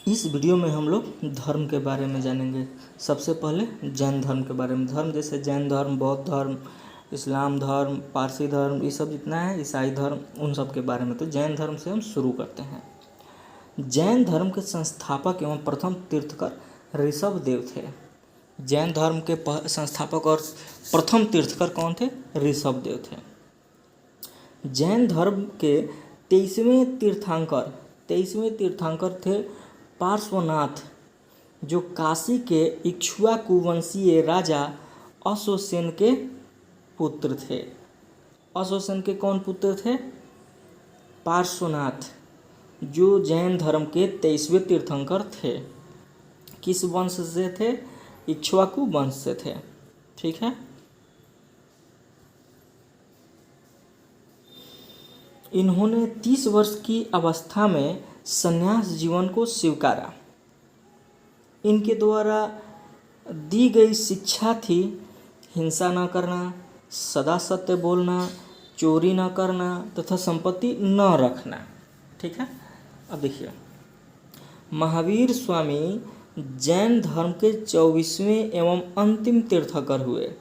इस वीडियो में हम लोग धर्म के बारे में जानेंगे। सबसे पहले जैन धर्म के बारे में। धर्म जैसे जैन धर्म, बौद्ध धर्म, इस्लाम धर्म, पारसी धर्म, ये सब जितना है, ईसाई धर्म, उन सब के बारे में। तो जैन धर्म से हम शुरू करते हैं। जैन धर्म के संस्थापक एवं प्रथम तीर्थकर ऋषभ देव थे। जैन धर्म के संस्थापक और प्रथम तीर्थकर कौन थे? ऋषभ देव थे। जैन धर्म के 23वें तीर्थंकर थे पार्श्वनाथ, जो काशी के इक्ष्वाकु वंशीय राजा अशोकसेन के पुत्र थे। अशोकसेन के कौन पुत्र थे? पार्श्वनाथ, जो जैन धर्म के 23वें तीर्थंकर थे। किस वंश से थे? इक्ष्वाकु वंश से थे। ठीक है। इन्होंने 30 वर्ष की अवस्था में संन्यास जीवन को स्वीकारा। इनके द्वारा दी गई शिक्षा थी हिंसा न करना, सदा सत्य बोलना, चोरी न करना तथा संपत्ति न रखना। ठीक है। अब देखिए, महावीर स्वामी जैन धर्म के 24वें एवं अंतिम तीर्थकर हुए।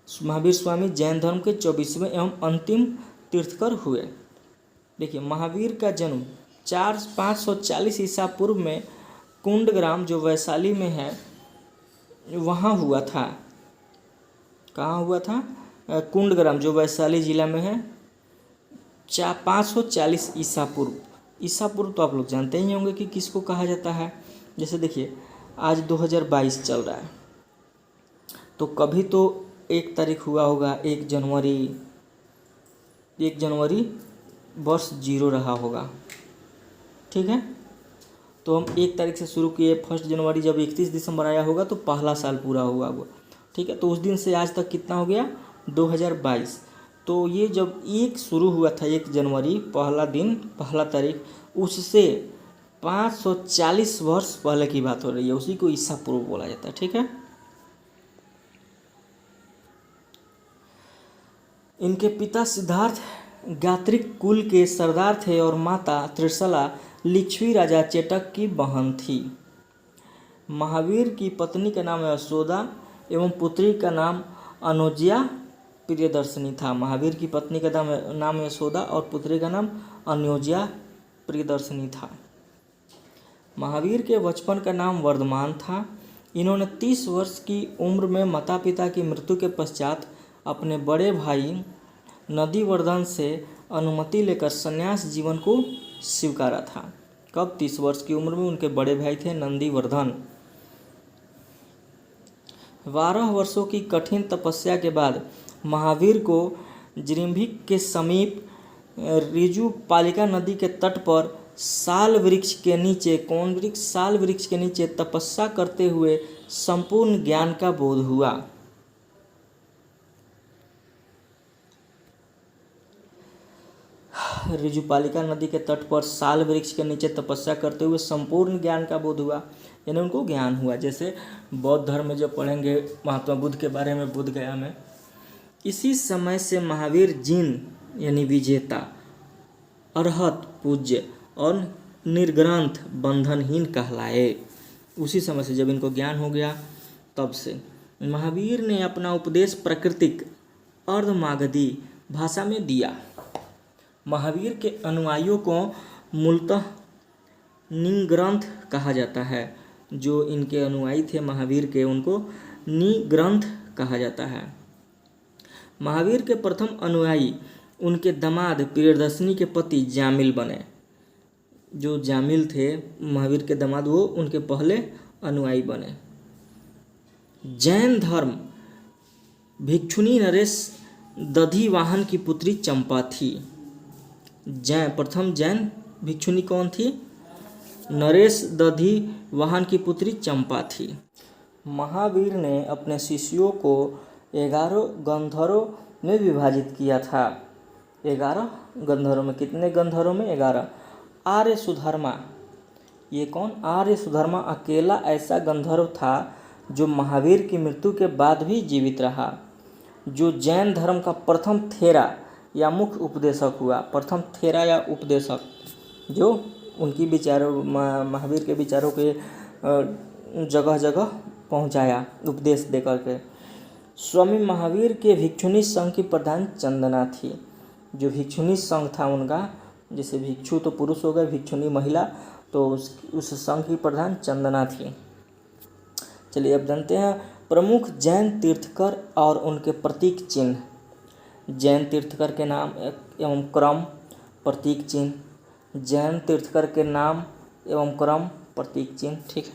महावीर स्वामी जैन धर्म के 24वें एवं अंतिम तीर्थकर हुए। देखिए, महावीर का जन्म 540 ईसा पूर्व में कुंडग्राम, जो वैशाली में है, वहाँ हुआ था। कहाँ हुआ था? कुंडग्राम, जो वैशाली जिला में है। 540 ईसा पूर्व। ईसा पूर्व तो आप लोग जानते ही होंगे कि किसको कहा जाता है। जैसे देखिए, आज 2022 चल रहा है, तो कभी तो 1 तारीख हुआ होगा, 1 जनवरी वर्ष 0 रहा होगा। ठीक है। तो हम 1 तारीख से शुरू किए, 1 जनवरी जब 31 दिसंबर आया होगा तो पहला साल पूरा हुआ होगा। ठीक है। तो उस दिन से आज तक कितना हो गया? 2022। तो ये जब 1 शुरू हुआ था, 1 जनवरी पहला दिन, पहला तारीख, उससे 540 वर्ष पहले की बात हो रही है। उसी को ईसा पूर्व बोला जाता है। ठीक है। इनके पिता सिद्धार्थ गात्रिक कुल के सरदार थे और माता त्रिशला लिच्छवी राजा चेटक की बहन थी। महावीर की पत्नी का नाम यशोदा एवं पुत्री का नाम अनुज्या प्रियदर्शिनी था। महावीर की पत्नी का नाम यशोदा और पुत्री का नाम अनुज्या प्रियदर्शिनी था। महावीर के बचपन का नाम वर्धमान था। इन्होंने 30 वर्ष की उम्र में माता पिता की मृत्यु के पश्चात अपने बड़े भाई नंदीवर्धन से अनुमति लेकर संन्यास जीवन को स्वीकारा था। कब? 30 वर्ष की उम्र में उनके बड़े भाई थे नंदीवर्धन। 12 वर्षों की कठिन तपस्या के बाद महावीर को जिरिम्भिक के समीप ऋजुपालिका नदी के तट पर साल वृक्ष के नीचे, कौन वृक्ष? साल वृक्ष के नीचे तपस्या करते हुए संपूर्ण ज्ञान का बोध हुआ। ऋजुपालिका नदी के तट पर साल वृक्ष के नीचे तपस्या करते हुए संपूर्ण ज्ञान का बोध हुआ, यानी उनको ज्ञान हुआ। जैसे बौद्ध धर्म में जब पढ़ेंगे महात्मा बुद्ध के बारे में, बुद्ध गया में, इसी समय से महावीर जिन यानी विजेता, अरहत पूज्य और निर्ग्रंथ बंधनहीन कहलाए। उसी समय से जब इनको ज्ञान हो गया, तब से महावीर ने अपना उपदेश प्राकृतिक अर्धमागधी भाषा में दिया। महावीर के अनुयायियों को मूलतः निग्रंथ कहा जाता है। जो इनके अनुयायी थे महावीर के, उनको निग्रंथ कहा जाता है। महावीर के प्रथम अनुयायी उनके दामाद प्रियदर्शिनी के पति जामिल बने। जो जामिल थे महावीर के दामाद, वो उनके पहले अनुयायी बने। जैन धर्म भिक्षुनी नरेश दधिवाहन की पुत्री चंपा थी। प्रथम जैन भिक्षुनी कौन थी? नरेश दधिवाहन की पुत्री चंपा थी। महावीर ने अपने शिष्यों को 11 गंधर्वों में विभाजित किया था। 11 गंधर्वों में। कितने गंधर्वों में? 11। आर्य सुधर्मा, ये कौन? आर्य सुधर्मा अकेला ऐसा गंधर्व था जो महावीर की मृत्यु के बाद भी जीवित रहा, जो जैन धर्म का प्रथम थेरा या मुख्य उपदेशक हुआ। प्रथम थेरा या उपदेशक जो उनकी विचारों महावीर के विचारों के जगह जगह पहुंचाया उपदेश दे करके। स्वामी महावीर के भिक्षुणी संघ की प्रधान चंदना थी। जो भिक्षुणी संघ था उनका, जैसे भिक्षु तो पुरुष हो गए, भिक्षुणी महिला, तो उस संघ की प्रधान चंदना थी। चलिए अब जानते हैं प्रमुख जैन तीर्थकर और उनके प्रतीक चिन्ह। जैन तीर्थकर के नाम एवं क्रम, प्रतीक चिन्ह। जैन तीर्थकर के नाम एवं क्रम, प्रतीक चिन्ह। ठीक है,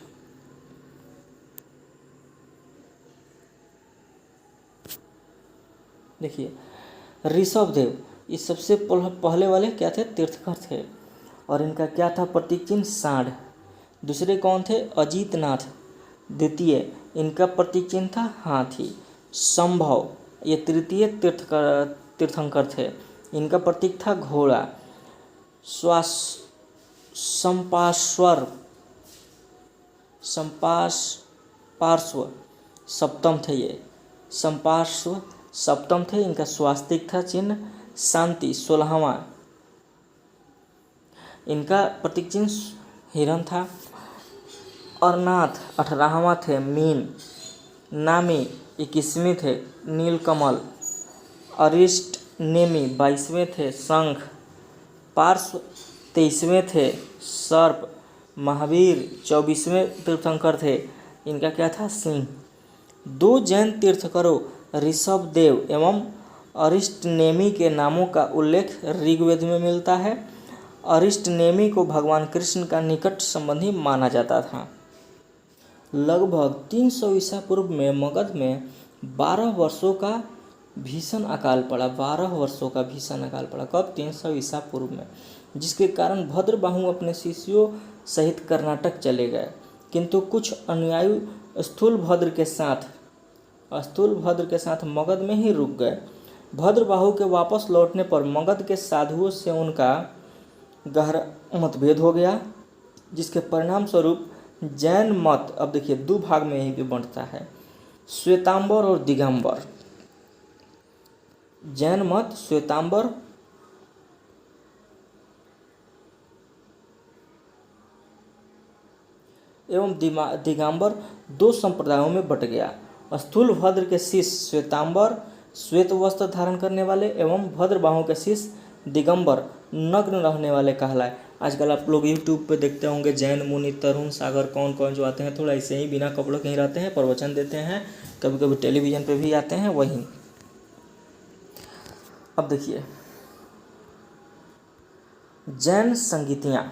देखिए ऋषभदेव, ये सबसे पहले वाले क्या थे? तीर्थकर थे। और इनका क्या था प्रतीक चिन्ह? सांड। दूसरे कौन थे? अजीतनाथ द्वितीय, इनका प्रतीक चिन्ह था हाथी। संभव, ये तृतीय तीर्थंकर थे, इनका प्रतीक था घोड़ा। संपाश्वर पार्श्व सप्तम थे, ये संपार्श्व सप्तम थे, इनका स्वास्तिक था चिन्ह शांति 16वां, इनका प्रतीक चिन्ह हिरण था। अरनाथ 18वां थे मीन। नामी 21वें थे नीलकमल। अरिष्ट नेमी 22वें थे शंख। पार्श्व 23वें थे सर्प। महावीर 24वें तीर्थंकर थे, इनका क्या था? सिंह। दो जैन तीर्थंकरों ऋषभदेव एवं अरिष्टनेमी के नामों का उल्लेख ऋग्वेद में मिलता है। अरिष्टनेमी को भगवान कृष्ण का निकट संबंधी माना जाता था। लगभग 300 ईसा पूर्व में मगध में 12 वर्षों का भीषण अकाल पड़ा। 12 वर्षों का भीषण अकाल पड़ा। कब? 300 ईसा पूर्व में, जिसके कारण भद्रबाहु अपने शिष्यों सहित कर्नाटक चले गए, किंतु कुछ अनुयायी स्थूलभद्र के साथ मगध में ही रुक गए। भद्रबाहु के वापस लौटने पर मगध के साधुओं से उनका गहरा मतभेद हो गया, जिसके परिणाम स्वरूप जैन मत, अब देखिए दो भाग में ही भी बंटता है, श्वेतांबर और दिगंबर। जैन मत श्वेतांबर एवं दिगंबर दो संप्रदायों में बट गया। स्थूलभद्र के शिष्य श्वेतांबर श्वेत वस्त्र धारण करने वाले एवं भद्रबाहु के शिष्य दिगंबर नग्न रहने वाले कहलाए। आजकल आप लोग यूट्यूब पे देखते होंगे जैन मुनि, तरुण सागर, कौन कौन जो आते हैं, थोड़ा ऐसे ही बिना कपड़ों के ही रहते हैं, प्रवचन देते हैं, कभी कभी टेलीविज़न पे भी आते हैं वही। अब देखिए जैन संगीतियाँ।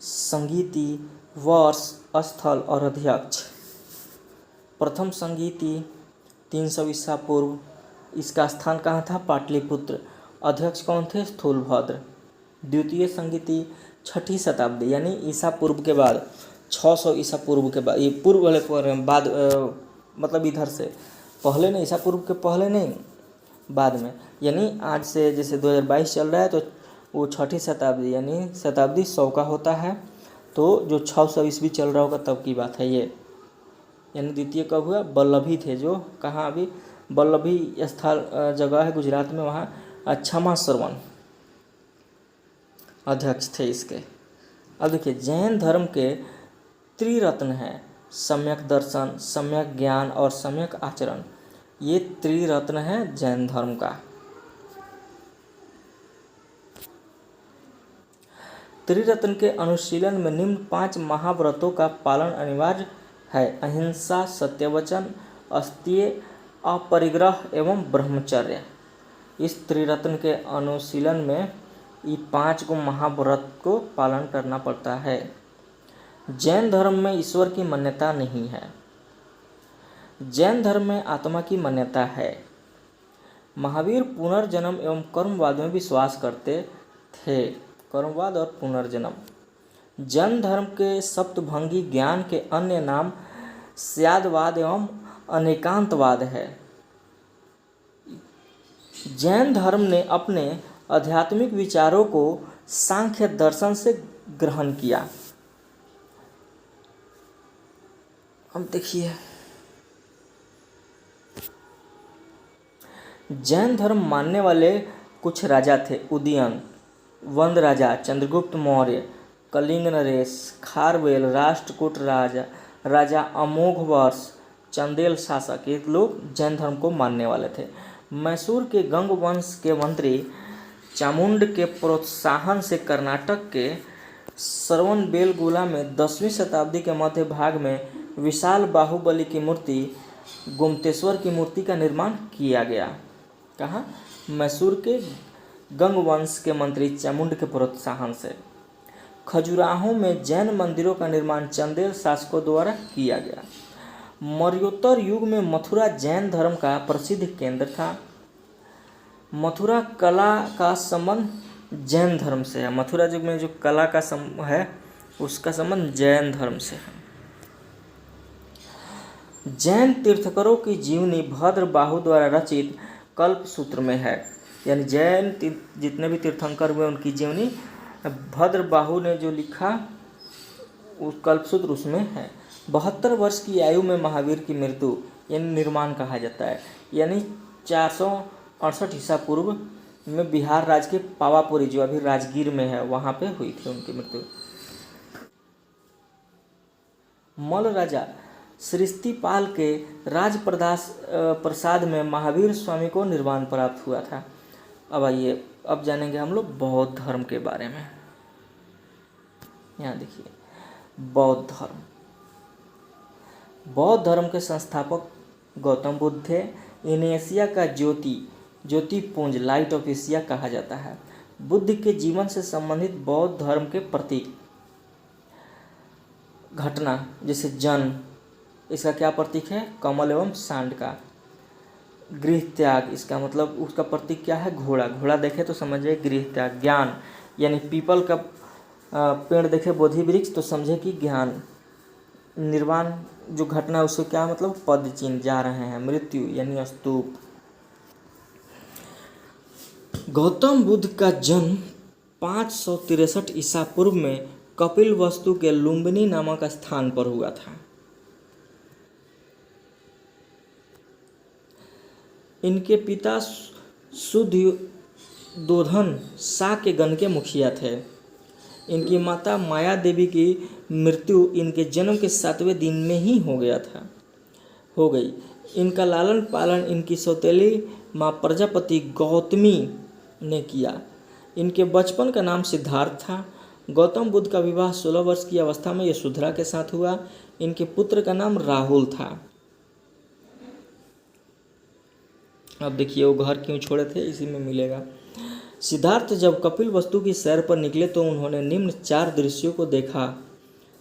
संगीति, वर्ष, स्थल और अध्यक्ष। प्रथम संगीति 300 ईसा पूर्व, इसका स्थान कहाँ था? पाटलिपुत्र। अध्यक्ष कौन थे? स्थूलभद्र। द्वितीय संगीति 6ठी शताब्दी यानी ईसा पूर्व के बाद, 600 ईसा पूर्व के बाद, ये पूर्व वाले बाद मतलब इधर से पहले नहीं, ईसा पूर्व के पहले नहीं, बाद में, यानी आज से जैसे 2022 चल रहा है तो वो 6ठी शताब्दी यानी शताब्दी 100 का होता है, तो जो 600 ईस्वी चल रहा होगा तब की बात है ये। यानी द्वितीय कब हुआ? वल्लभी थे, जो कहाँ अभी वल्लभी स्थल जगह है गुजरात में, वहाँ क्षमा श्रवण अध्यक्ष थे इसके। अब देखिए जैन धर्म के त्रिरत्न हैं, सम्यक दर्शन, सम्यक ज्ञान और सम्यक आचरण। ये त्रिरत्न है जैन धर्म का। त्रिरत्न के अनुशीलन में निम्न 5 महाव्रतों का पालन अनिवार्य है: अहिंसा, सत्यवचन, अस्तेय, अपरिग्रह एवं ब्रह्मचर्य। इस त्रिरत्न के अनुशीलन में ये 5 को महाव्रत को पालन करना पड़ता है। जैन धर्म में ईश्वर की मान्यता नहीं है। जैन धर्म में आत्मा की मान्यता है। महावीर पुनर्जन्म एवं कर्मवाद में विश्वास करते थे। कर्मवाद और पुनर्जन्म। जैन धर्म के सप्तभंगी ज्ञान के अन्य नाम स्यादवाद एवं अनेकांतवाद है। जैन धर्म ने अपने आध्यात्मिक विचारों को सांख्य दर्शन से ग्रहण किया। अब देखिए जैन धर्म मानने वाले कुछ राजा थे: उदयन, वंद राजा चंद्रगुप्त मौर्य, कलिंग नरेश, खारवेल, राष्ट्रकूट राजा राजा अमोघ वर्ष, चंदेल शासक, ये लोग जैन धर्म को मानने वाले थे। मैसूर के गंग वंश के मंत्री चामुंड के प्रोत्साहन से कर्नाटक के श्रवणबेलगोला में 10वीं शताब्दी के मध्य भाग में विशाल बाहुबली की मूर्ति गोमतेश्वर की मूर्ति का निर्माण किया गया। कहाँ? मैसूर के गंग वंश के मंत्री चामुंड के प्रोत्साहन से। खजुराहो में जैन मंदिरों का निर्माण चंदेल शासकों द्वारा किया गया। मौर्योत्तर युग में मथुरा जैन धर्म का प्रसिद्ध केंद्र था। मथुरा कला का संबंध जैन धर्म से है। मथुरा युग में जो कला का है उसका संबंध जैन धर्म से है। जैन तीर्थंकरों की जीवनी भद्र बाहु द्वारा रचित कल्पसूत्र में है। यानी जैन जितने भी तीर्थंकर हुए उनकी जीवनी भद्र बाहु ने जो लिखा उस कल्पसूत्र उसमें है। 72 वर्ष की आयु में महावीर की मृत्यु यानी निर्माण कहा जाता है। यानी 468 ईसा पूर्व में बिहार राज्य के पावापुरी जो अभी राजगीर में है वहाँ पे हुई थी उनकी मृत्यु। मल्ल राजा सृष्टिपाल के राज प्रसाद में महावीर स्वामी को निर्वाण प्राप्त हुआ था। अब आइए अब जानेंगे हम लोग बौद्ध धर्म के बारे में। यहाँ देखिए बौद्ध धर्म। बौद्ध धर्म के संस्थापक गौतम बुद्ध थे। इन्हें एशिया का ज्योतिपुंज लाइट ऑफ एशिया कहा जाता है। बुद्ध के जीवन से संबंधित बौद्ध धर्म के प्रतीक घटना जैसे जन्म, इसका क्या प्रतीक है? कमल एवं सांड का। गृह त्याग, इसका मतलब उसका प्रतीक क्या है? घोड़ा। घोड़ा देखे तो समझे गृह त्याग। ज्ञान यानी पीपल का पेड़ देखे बोधि वृक्ष तो समझे कि ज्ञान। निर्वाण जो घटना है उसको क्या मतलब? पद चिन्ह जा रहे हैं। मृत्यु यानी स्तूप। गौतम बुद्ध का जन्म 563 ईसा पूर्व में कपिलवस्तु के लुम्बिनी नामक स्थान पर हुआ था। इनके पिता शुद्धोधन शाह के गण के मुखिया थे। इनकी माता माया देवी की मृत्यु इनके जन्म के 7वें दिन में ही हो गई। इनका लालन पालन इनकी सौतेली माँ प्रजापति गौतमी ने किया। इनके बचपन का नाम सिद्धार्थ था। गौतम बुद्ध का विवाह 16 वर्ष की अवस्था में यशोधरा के साथ हुआ। इनके पुत्र का नाम राहुल था। अब देखिए वो घर क्यों छोड़े थे, इसी में मिलेगा। सिद्धार्थ जब कपिलवस्तु की सैर पर निकले तो उन्होंने निम्न 4 दृश्यों को देखा।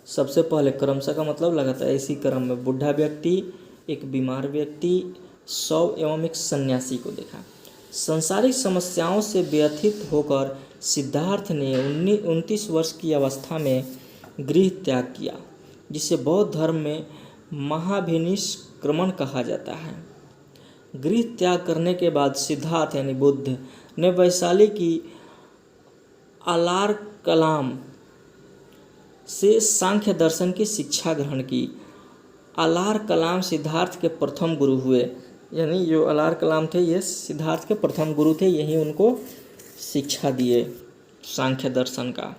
सबसे पहले क्रमशः का मतलब लगातार इसी क्रम में बुढ़ा व्यक्ति, एक बीमार व्यक्ति, शव एवं एक सन्यासी को देखा। सांसारिक समस्याओं से व्यथित होकर सिद्धार्थ ने 29 वर्ष की अवस्था में गृह त्याग किया, जिसे बौद्ध धर्म में महाभिनिष्क्रमण कहा जाता है। गृह त्याग करने के बाद सिद्धार्थ यानी बुद्ध ने वैशाली की आलार कलाम से सांख्य दर्शन की शिक्षा ग्रहण की। आलार कलाम सिद्धार्थ के प्रथम गुरु हुए। यानी जो आलार कलाम थे ये सिद्धार्थ के प्रथम गुरु थे, यही उनको शिक्षा दिए सांख्य दर्शन का।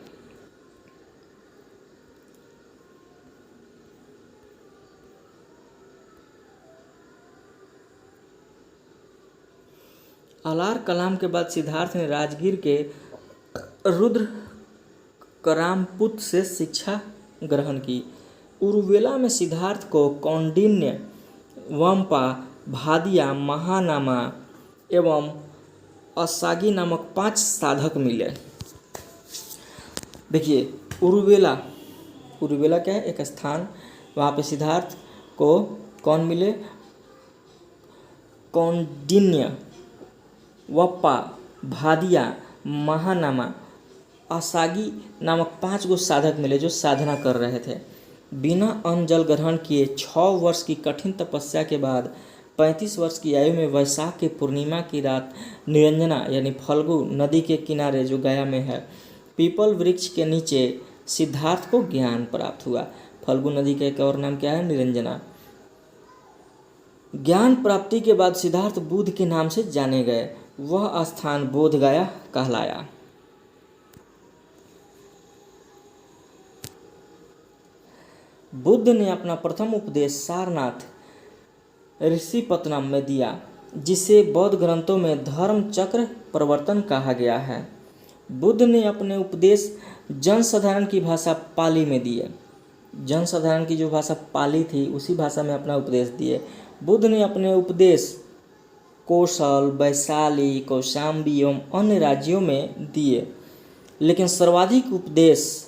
आलार कलाम के बाद सिद्धार्थ ने राजगीर के रुद्र करामपुत से शिक्षा ग्रहण की। उरुवेला में सिद्धार्थ को कौंडिन्य, वंपा, भादिया, महानामा एवं असागी नामक 5 साधक मिले। देखिए उरुवेला क्या है? एक स्थान। वहाँ पे सिद्धार्थ को कौन मिले? कौंडिन्य, वप्पा, भादिया, महानामा, असागी नामक 5 गो साधक मिले जो साधना कर रहे थे। बिना अन्न जल ग्रहण किए 6 वर्ष की कठिन तपस्या के बाद 35 वर्ष की आयु में वैशाख की पूर्णिमा की रात निरंजना यानी फल्गु नदी के किनारे जो गया में है, पीपल वृक्ष के नीचे सिद्धार्थ को ज्ञान प्राप्त हुआ। फल्गु नदी का एक और नाम क्या है? निरंजना। ज्ञान प्राप्ति के बाद सिद्धार्थ बुद्ध के नाम से जाने गए। वह स्थान बोधगया कहलाया। बुद्ध ने अपना प्रथम उपदेश सारनाथ ऋषिपतनम में दिया, जिसे बौद्ध ग्रंथों में धर्म चक्र प्रवर्तन कहा गया है। बुद्ध ने अपने उपदेश जनसाधारण की भाषा पाली में दिए। जनसाधारण की जो भाषा पाली थी उसी भाषा में अपना उपदेश दिए। बुद्ध ने अपने उपदेश कौशल, वैशाली, कौशाम्बी एवं अन्य राज्यों में दिए, लेकिन सर्वाधिक उपदेश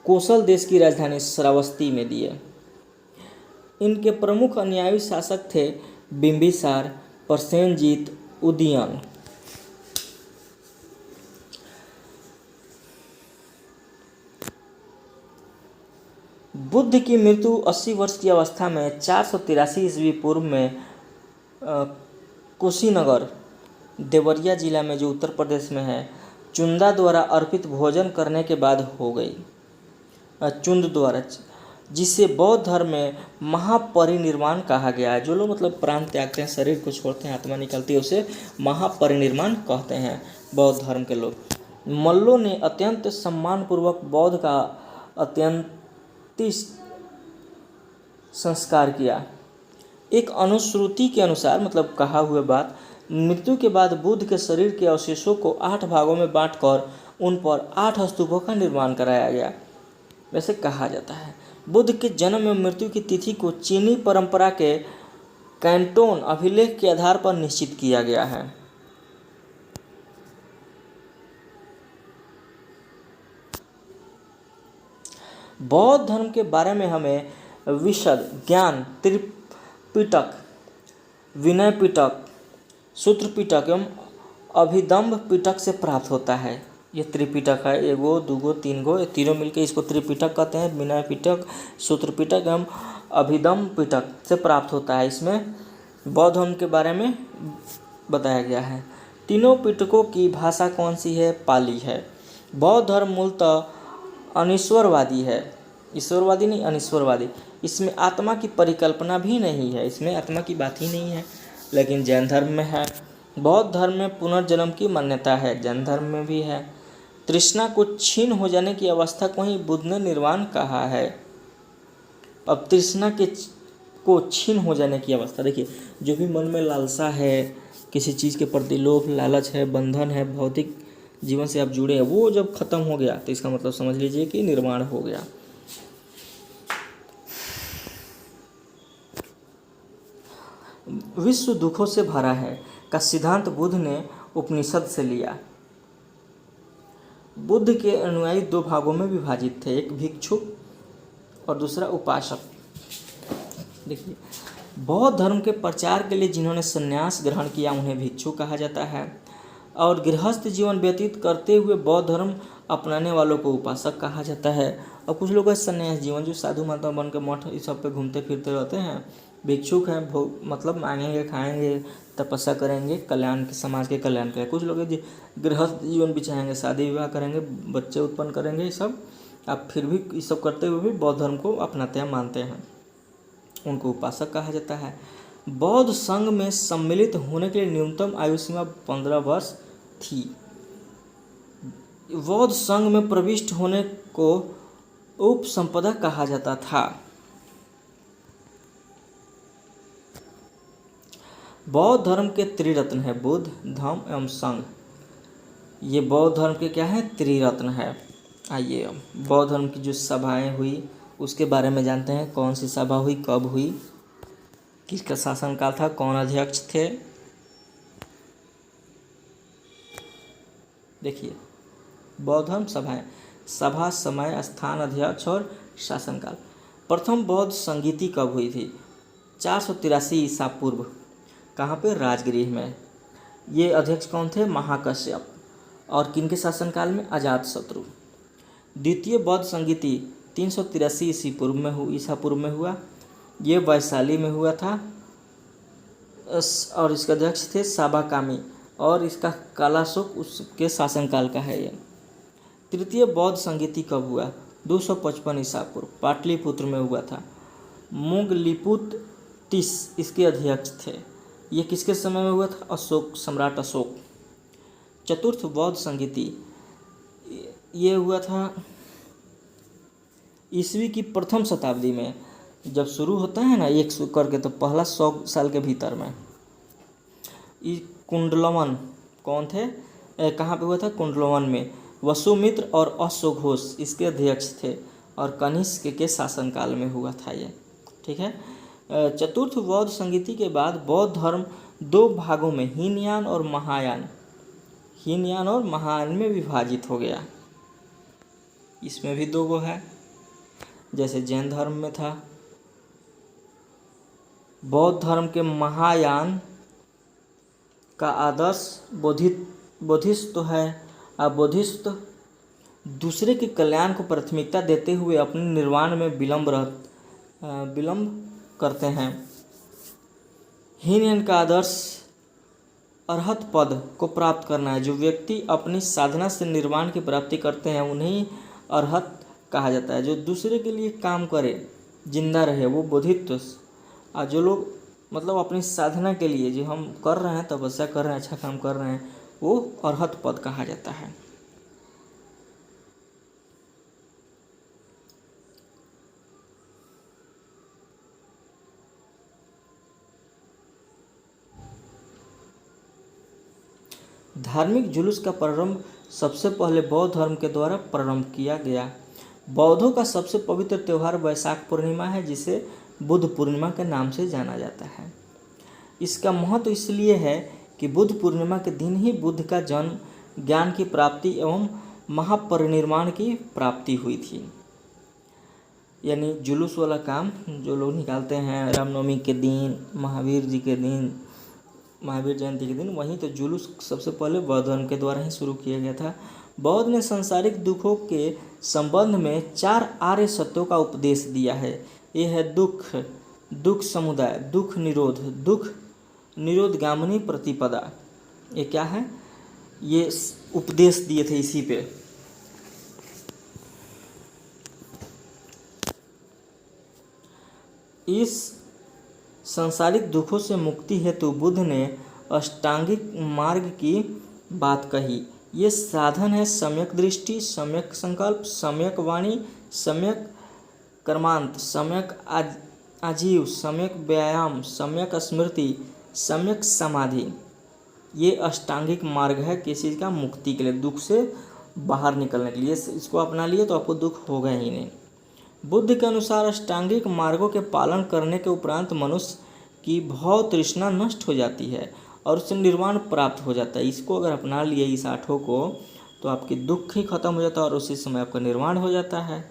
कौशल देश की राजधानी श्रावस्ती में दिए। इनके प्रमुख अनुयायी शासक थे बिंबिसार, प्रसेनजीत, उदयन। बुद्ध की मृत्यु 80 वर्ष की अवस्था में 483 ईस्वी पूर्व में कुशीनगर, देवरिया जिला में जो उत्तर प्रदेश में है, चुंदा द्वारा अर्पित भोजन करने के बाद हो गई। चुंद द्वारा, जिसे बौद्ध धर्म में महापरिनिर्वाण कहा गया है। जो लोग मतलब प्राण त्यागते हैं, शरीर को छोड़ते हैं, आत्मा निकलती है, उसे महापरिनिर्वाण कहते हैं बौद्ध धर्म के लोग। मल्लों ने अत्यंत सम्मानपूर्वक बौद्ध का अत्यंत संस्कार किया। एक अनुश्रुति के अनुसार, मतलब कहा हुआ बात, मृत्यु के बाद बुद्ध के शरीर के अवशेषों को 8 भागों में बांटकर उन पर 8 स्तूपों का निर्माण कराया गया। वैसे कहा जाता है बुद्ध के जन्म एवं मृत्यु की तिथि को चीनी परंपरा के कैंटोन अभिलेख के आधार पर निश्चित किया गया है। बौद्ध धर्म के बारे में हमें विशद ज्ञान त्रिपिटक, विनय पिटक, सूत्र पिटक एवं अभिदम्भ पिटक से प्राप्त होता है। ये त्रिपिटक है, एगो, दूगो, तीन गो, ये तीनों मिलकर इसको त्रिपिटक कहते हैं। विनय पिटक, सूत्र पिटक एवं अभिदम्भ पिटक से प्राप्त होता है। इसमें बौद्ध धर्म के बारे में बताया गया है। तीनों पिटकों की भाषा कौन सी है? पाली है। बौद्ध धर्म मूलतः अनीश्वरवादी है। ईश्वरवादी नहीं, अनीश्वरवादी। इसमें आत्मा की परिकल्पना भी नहीं है, इसमें आत्मा की बात ही नहीं है, लेकिन जैन धर्म में है। बौद्ध धर्म में पुनर्जन्म की मान्यता है, जैन धर्म में भी है। तृष्णा को क्षीण हो जाने की अवस्था को ही बुद्ध ने निर्वाण कहा है। अब तृष्णा को क्षीण हो जाने की अवस्था, देखिए, जो भी मन में लालसा है, किसी चीज़ के प्रति लोभ, लालच है, बंधन है, भौतिक जीवन से आप जुड़े हैं, वो जब खत्म हो गया तो इसका मतलब समझ लीजिए कि निर्वाण हो गया। विश्व दुखों से भरा है का सिद्धांत बुद्ध ने उपनिषद से लिया। बुद्ध के अनुयायी 2 भागों में विभाजित थे, एक भिक्षुक और दूसरा उपासक। देखिए, बौद्ध धर्म के प्रचार के लिए जिन्होंने संन्यास ग्रहण किया उन्हें भिक्षुक कहा जाता है, और गृहस्थ जीवन व्यतीत करते हुए बौद्ध धर्म अपनाने वालों को उपासक कहा जाता है। और कुछ लोग संन्यास जीवन, जो साधु महात्मा बन के मठ इस सब पे घूमते फिरते रहते हैं, भिक्षुक हैं, मतलब मांगेंगे, खाएंगे, तपस्या करेंगे, कल्याण के, समाज के कल्याण करेंगे। कुछ लोग गृहस्थ जीवन बिताएंगे, शादी विवाह करेंगे, बच्चे उत्पन्न करेंगे, ये सब। आप फिर भी ये सब करते हुए भी बौद्ध धर्म को अपनाते हैं, मानते हैं, उनको उपासक कहा जाता है। बौद्ध संघ में सम्मिलित होने के लिए न्यूनतम आयु सीमा 15 वर्ष थी। बौद्ध संघ में प्रविष्ट होने को उपसंपदा कहा जाता था। बौद्ध धर्म के त्रिरत्न है, बुद्ध, धम्म एवं संघ। ये बौद्ध धर्म के क्या है? त्रिरत्न है। आइए अब बौद्ध धर्म की जो सभाएं हुई उसके बारे में जानते हैं। कौन सी सभा हुई, कब हुई, किसका शासनकाल था, कौन अध्यक्ष थे। देखिए, बौद्ध धर्म सभाएं, सभा, समय, स्थान, अध्यक्ष और शासनकाल। प्रथम बौद्ध संगीति कब हुई थी? 483 ईसा पूर्व। कहाँ पे? राजगृह में। ये अध्यक्ष कौन थे? महाकश्यप। और किनके शासनकाल में? अजातशत्रु। द्वितीय बौद्ध संगीति 383 ईसा पूर्व में हुआ। ये वैशाली में हुआ था, और इसके अध्यक्ष थे साबाकामी, और इसका कालाशोक उसके शासनकाल का है ये। तृतीय बौद्ध संगीति कब हुआ? 255 ईसा पूर्व, पाटलिपुत्र में हुआ था। मोगलिपुत 30 इसके अध्यक्ष थे। ये किसके समय में हुआ था? अशोक, सम्राट अशोक। चतुर्थ बौद्ध संगीति ये हुआ था ईस्वी की प्रथम शताब्दी में। जब शुरू होता है ना 100 करके, तो पहला 100 साल के भीतर में। ये कुंडलवन कौन थे, कहाँ पे हुआ था? कुंडलवन में। वसुमित्र और अश्वघोष इसके अध्यक्ष थे और कनिष्क के शासनकाल में हुआ था ये। ठीक है। चतुर्थ बौद्ध संगीति के बाद बौद्ध धर्म 2 भागों में हीनयान और महायान में विभाजित हो गया। इसमें भी 2 गो है, जैसे जैन धर्म में था। बौद्ध धर्म के महायान का आदर्श बोधिसत्व तो है। अब बोधिसत्व दूसरे के कल्याण को प्राथमिकता देते हुए अपने निर्वाण में विलंब करते हैं। हीनयान का आदर्श अरहत पद को प्राप्त करना है। जो व्यक्ति अपनी साधना से निर्वाण की प्राप्ति करते हैं उन्हें अरहत कहा जाता है। जो दूसरे के लिए काम करे, जिंदा रहे, वो बोधित्व। और जो लोग मतलब अपनी साधना के लिए जो हम कर रहे हैं, तपस्या कर रहे हैं, अच्छा काम कर रहे हैं, वो अरहत पद कहा जाता है। धार्मिक जुलूस का प्रारंभ सबसे पहले बौद्ध धर्म के द्वारा प्रारंभ किया गया। बौद्धों का सबसे पवित्र त्यौहार वैशाख पूर्णिमा है, जिसे बुद्ध पूर्णिमा के नाम से जाना जाता है। इसका महत्व इसलिए है कि बुद्ध पूर्णिमा के दिन ही बुद्ध का जन्म, ज्ञान की प्राप्ति एवं महापरिनिर्वाण की प्राप्ति हुई थी। यानी जुलूस वाला काम जो लोग निकालते हैं रामनवमी के दिन, महावीर जी के दिन, महावीर जयंती के दिन, वहीं तो जुलूस सबसे पहले बौद्ध धर्म के द्वारा ही शुरू किया गया था। बौद्ध ने सांसारिक दुखों के संबंध में 4 आर्य सत्यों का उपदेश दिया है। ये है दुख समुदाय, दुख निरोधगामिनी प्रतिपदा। ये क्या है? ये उपदेश दिए थे इसी पे। इस सांसारिक दुखों से मुक्ति हेतु बुद्ध ने अष्टांगिक मार्ग की बात कही। ये साधन है सम्यक दृष्टि, सम्यक संकल्प, सम्यक वाणी, सम्यक कर्मांत, सम्यक आजीव, सम्यक व्यायाम, सम्यक स्मृति, सम्यक समाधि। ये अष्टांगिक मार्ग है किसी का मुक्ति के लिए, दुख से बाहर निकलने के लिए। इसको अपना लिए तो आपको दुख होगा ही नहीं। बुद्ध के अनुसार अष्टांगिक मार्गों के पालन करने के उपरांत मनुष्य की भव तृष्णा नष्ट हो जाती है और उससे निर्वाण प्राप्त हो जाता है। इसको अगर अपना लिए इस 8 को, तो आपकी दुख ही खत्म हो जाता है और उसी समय आपका निर्वाण हो जाता है।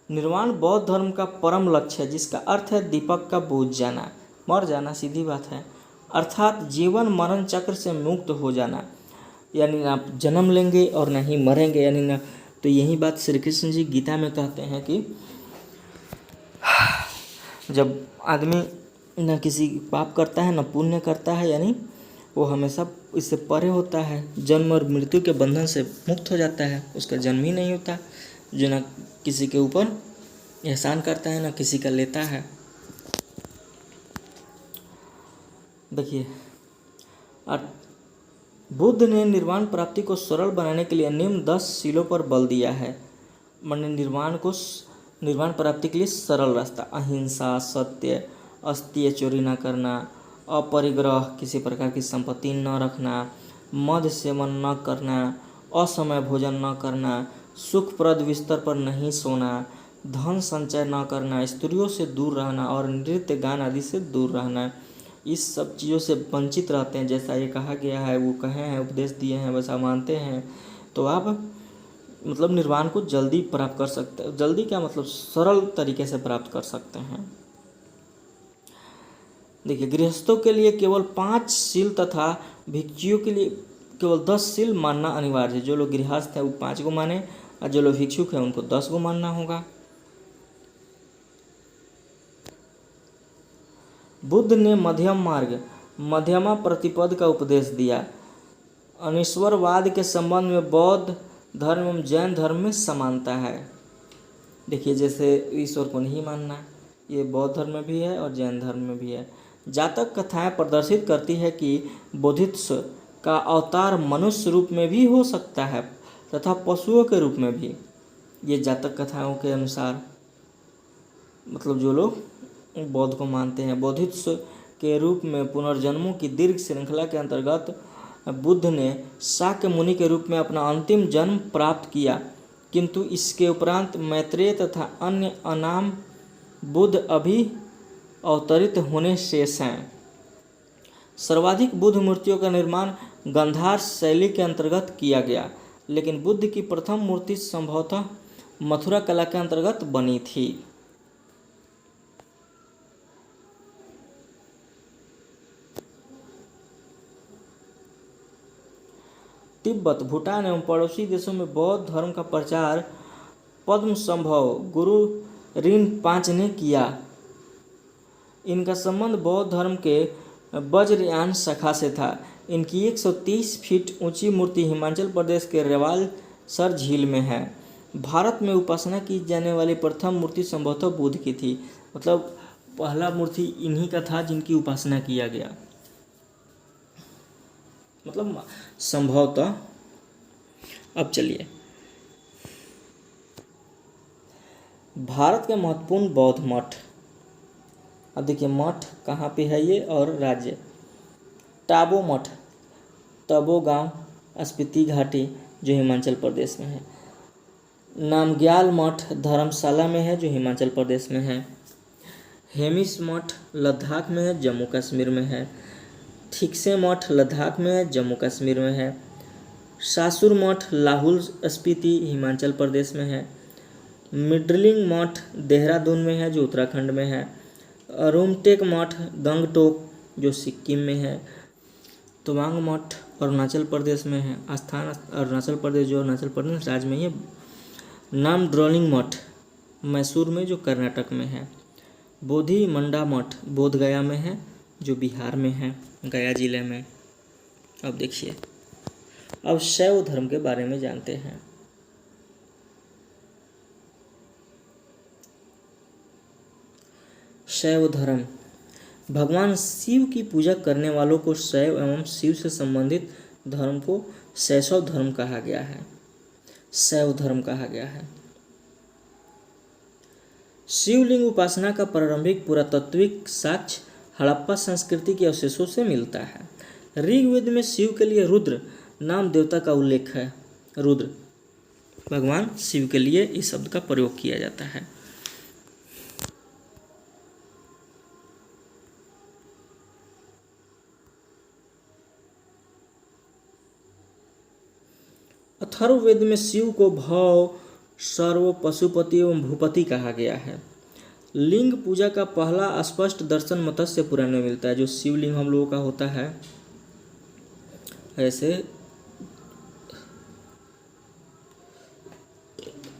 निर्वाण बौद्ध धर्म का परम लक्ष्य है, जिसका अर्थ है दीपक का बुझ जाना, मर जाना, सीधी बात है। अर्थात जीवन मरण चक्र से मुक्त हो जाना, यानी ना आप जन्म लेंगे और ना ही मरेंगे, यानी ना। तो यही बात श्री कृष्ण जी गीता में कहते हैं कि जब आदमी ना किसी पाप करता है ना पुण्य करता है, यानी वो हमेशा इससे परे होता है, जन्म और मृत्यु के बंधन से मुक्त हो जाता है, उसका जन्म ही नहीं होता। जो ना किसी के ऊपर एहसान करता है ना किसी का लेता है। देखिए, बुद्ध ने निर्वाण प्राप्ति को सरल बनाने के लिए निम्न 10 शीलों पर बल दिया है। मैंने निर्वाण प्राप्ति के लिए सरल रास्ता: अहिंसा, सत्य, अस्तेय, चोरी न करना, अपरिग्रह, किसी प्रकार की संपत्ति न रखना, मद सेवन न करना, असमय भोजन न करना, सुखप्रद बिस्तर पर नहीं सोना, धन संचय न करना, स्त्रियों से दूर रहना और नृत्य गान आदि से दूर रहना। इस सब चीज़ों से वंचित रहते हैं, जैसा ये कहा गया है, वो कहे हैं, उपदेश दिए हैं, वैसा मानते हैं, तो आप मतलब निर्वाण को जल्दी प्राप्त कर सकते हैं। जल्दी क्या मतलब, सरल तरीके से प्राप्त कर सकते हैं। देखिए, गृहस्थों के लिए केवल 5 शील तथा भिक्षुओं के लिए केवल 10 शील मानना अनिवार्य है। जो लोग गृहस्थ हैं वो 5 को माने और जो लोग भिक्षुक हैं उनको 10 को मानना होगा। बुद्ध ने मध्यम मार्ग, मध्यमा प्रतिपद का उपदेश दिया। अनीश्वरवाद के संबंध में बौद्ध धर्म एवं जैन धर्म में समानता है। देखिए, जैसे ईश्वर को नहीं मानना, ये बौद्ध धर्म में भी है और जैन धर्म में भी है। जातक कथाएं प्रदर्शित करती है कि बोधिसत्व का अवतार मनुष्य रूप में भी हो सकता है तथा पशुओं के रूप में भी। ये जातक कथाओं के अनुसार, मतलब जो लोग बौद्ध को मानते हैं, बोधित्व के रूप में पुनर्जन्मों की दीर्घ श्रृंखला के अंतर्गत बुद्ध ने शाक्य मुनि के रूप में अपना अंतिम जन्म प्राप्त किया, किंतु इसके उपरांत मैत्रेय तथा अन्य अनाम बुद्ध अभी अवतरित होने शेष हैं। सर्वाधिक बुद्ध मूर्तियों का निर्माण गांधार शैली के अंतर्गत किया गया, लेकिन बुद्ध की प्रथम मूर्ति संभवतः मथुरा कला के अंतर्गत बनी थी। तिब्बत, भूटान एवं पड़ोसी देशों में बौद्ध धर्म का प्रचार पद्म संभव गुरु रिनपांच ने किया। इनका संबंध बौद्ध धर्म के वज्रयान शाखा से था। इनकी 130 फीट ऊंची मूर्ति हिमाचल प्रदेश के रेवाल सर झील में है। भारत में उपासना की जाने वाली प्रथम मूर्ति संभवतः बुद्ध की थी, मतलब पहला मूर्ति इन्हीं का था जिनकी उपासना किया गया, मतलब संभवतः। अब चलिए, भारत के महत्वपूर्ण बौद्ध मठ। अब देखिए मठ कहाँ पे है ये और राज्य। टाबो मठ, तबो गांव, स्पीति घाटी जो हिमाचल प्रदेश में है। नामग्याल मठ धर्मशाला में है जो हिमाचल प्रदेश में है। हेमिस मठ लद्दाख में है, जम्मू कश्मीर में है। थिक्से मठ लद्दाख में है, जम्मू कश्मीर में है। सासुर मठ लाहौल स्पीति हिमाचल प्रदेश में है। मिड्रलिंग मठ देहरादून में है जो उत्तराखंड में है। रूमटेक मठ गंगटोक जो सिक्किम में है। तवांग मठ अरुणाचल प्रदेश में है। स्थान अरुणाचल प्रदेश जो अरुणाचल प्रदेश राज्य में है। नाम ड्रोलिंग मठ मैसूर में जो कर्नाटक में है। बोधि मंडा मठ बोध गया में है जो बिहार में है, गया जिले में। अब देखिए, अब शैव धर्म के बारे में जानते हैं। शैव धर्म भगवान शिव की पूजा करने वालों को शैव एवं शिव से संबंधित धर्म को शैशव धर्म कहा गया है, शैव धर्म कहा गया है। शिवलिंग उपासना का प्रारंभिक पुरातात्विक साक्ष्य हड़प्पा संस्कृति के अवशेषों से मिलता है। ऋग्वेद में शिव के लिए रुद्र नाम देवता का उल्लेख है। रुद्र भगवान शिव के लिए इस शब्द का प्रयोग किया जाता है। अथर्ववेद में शिव को भव, सर्व, पशुपति एवं भूपति कहा गया है। लिंग पूजा का पहला स्पष्ट दर्शन मत्स्य पुराण में मिलता है, जो शिवलिंग हम लोगों का होता है ऐसे,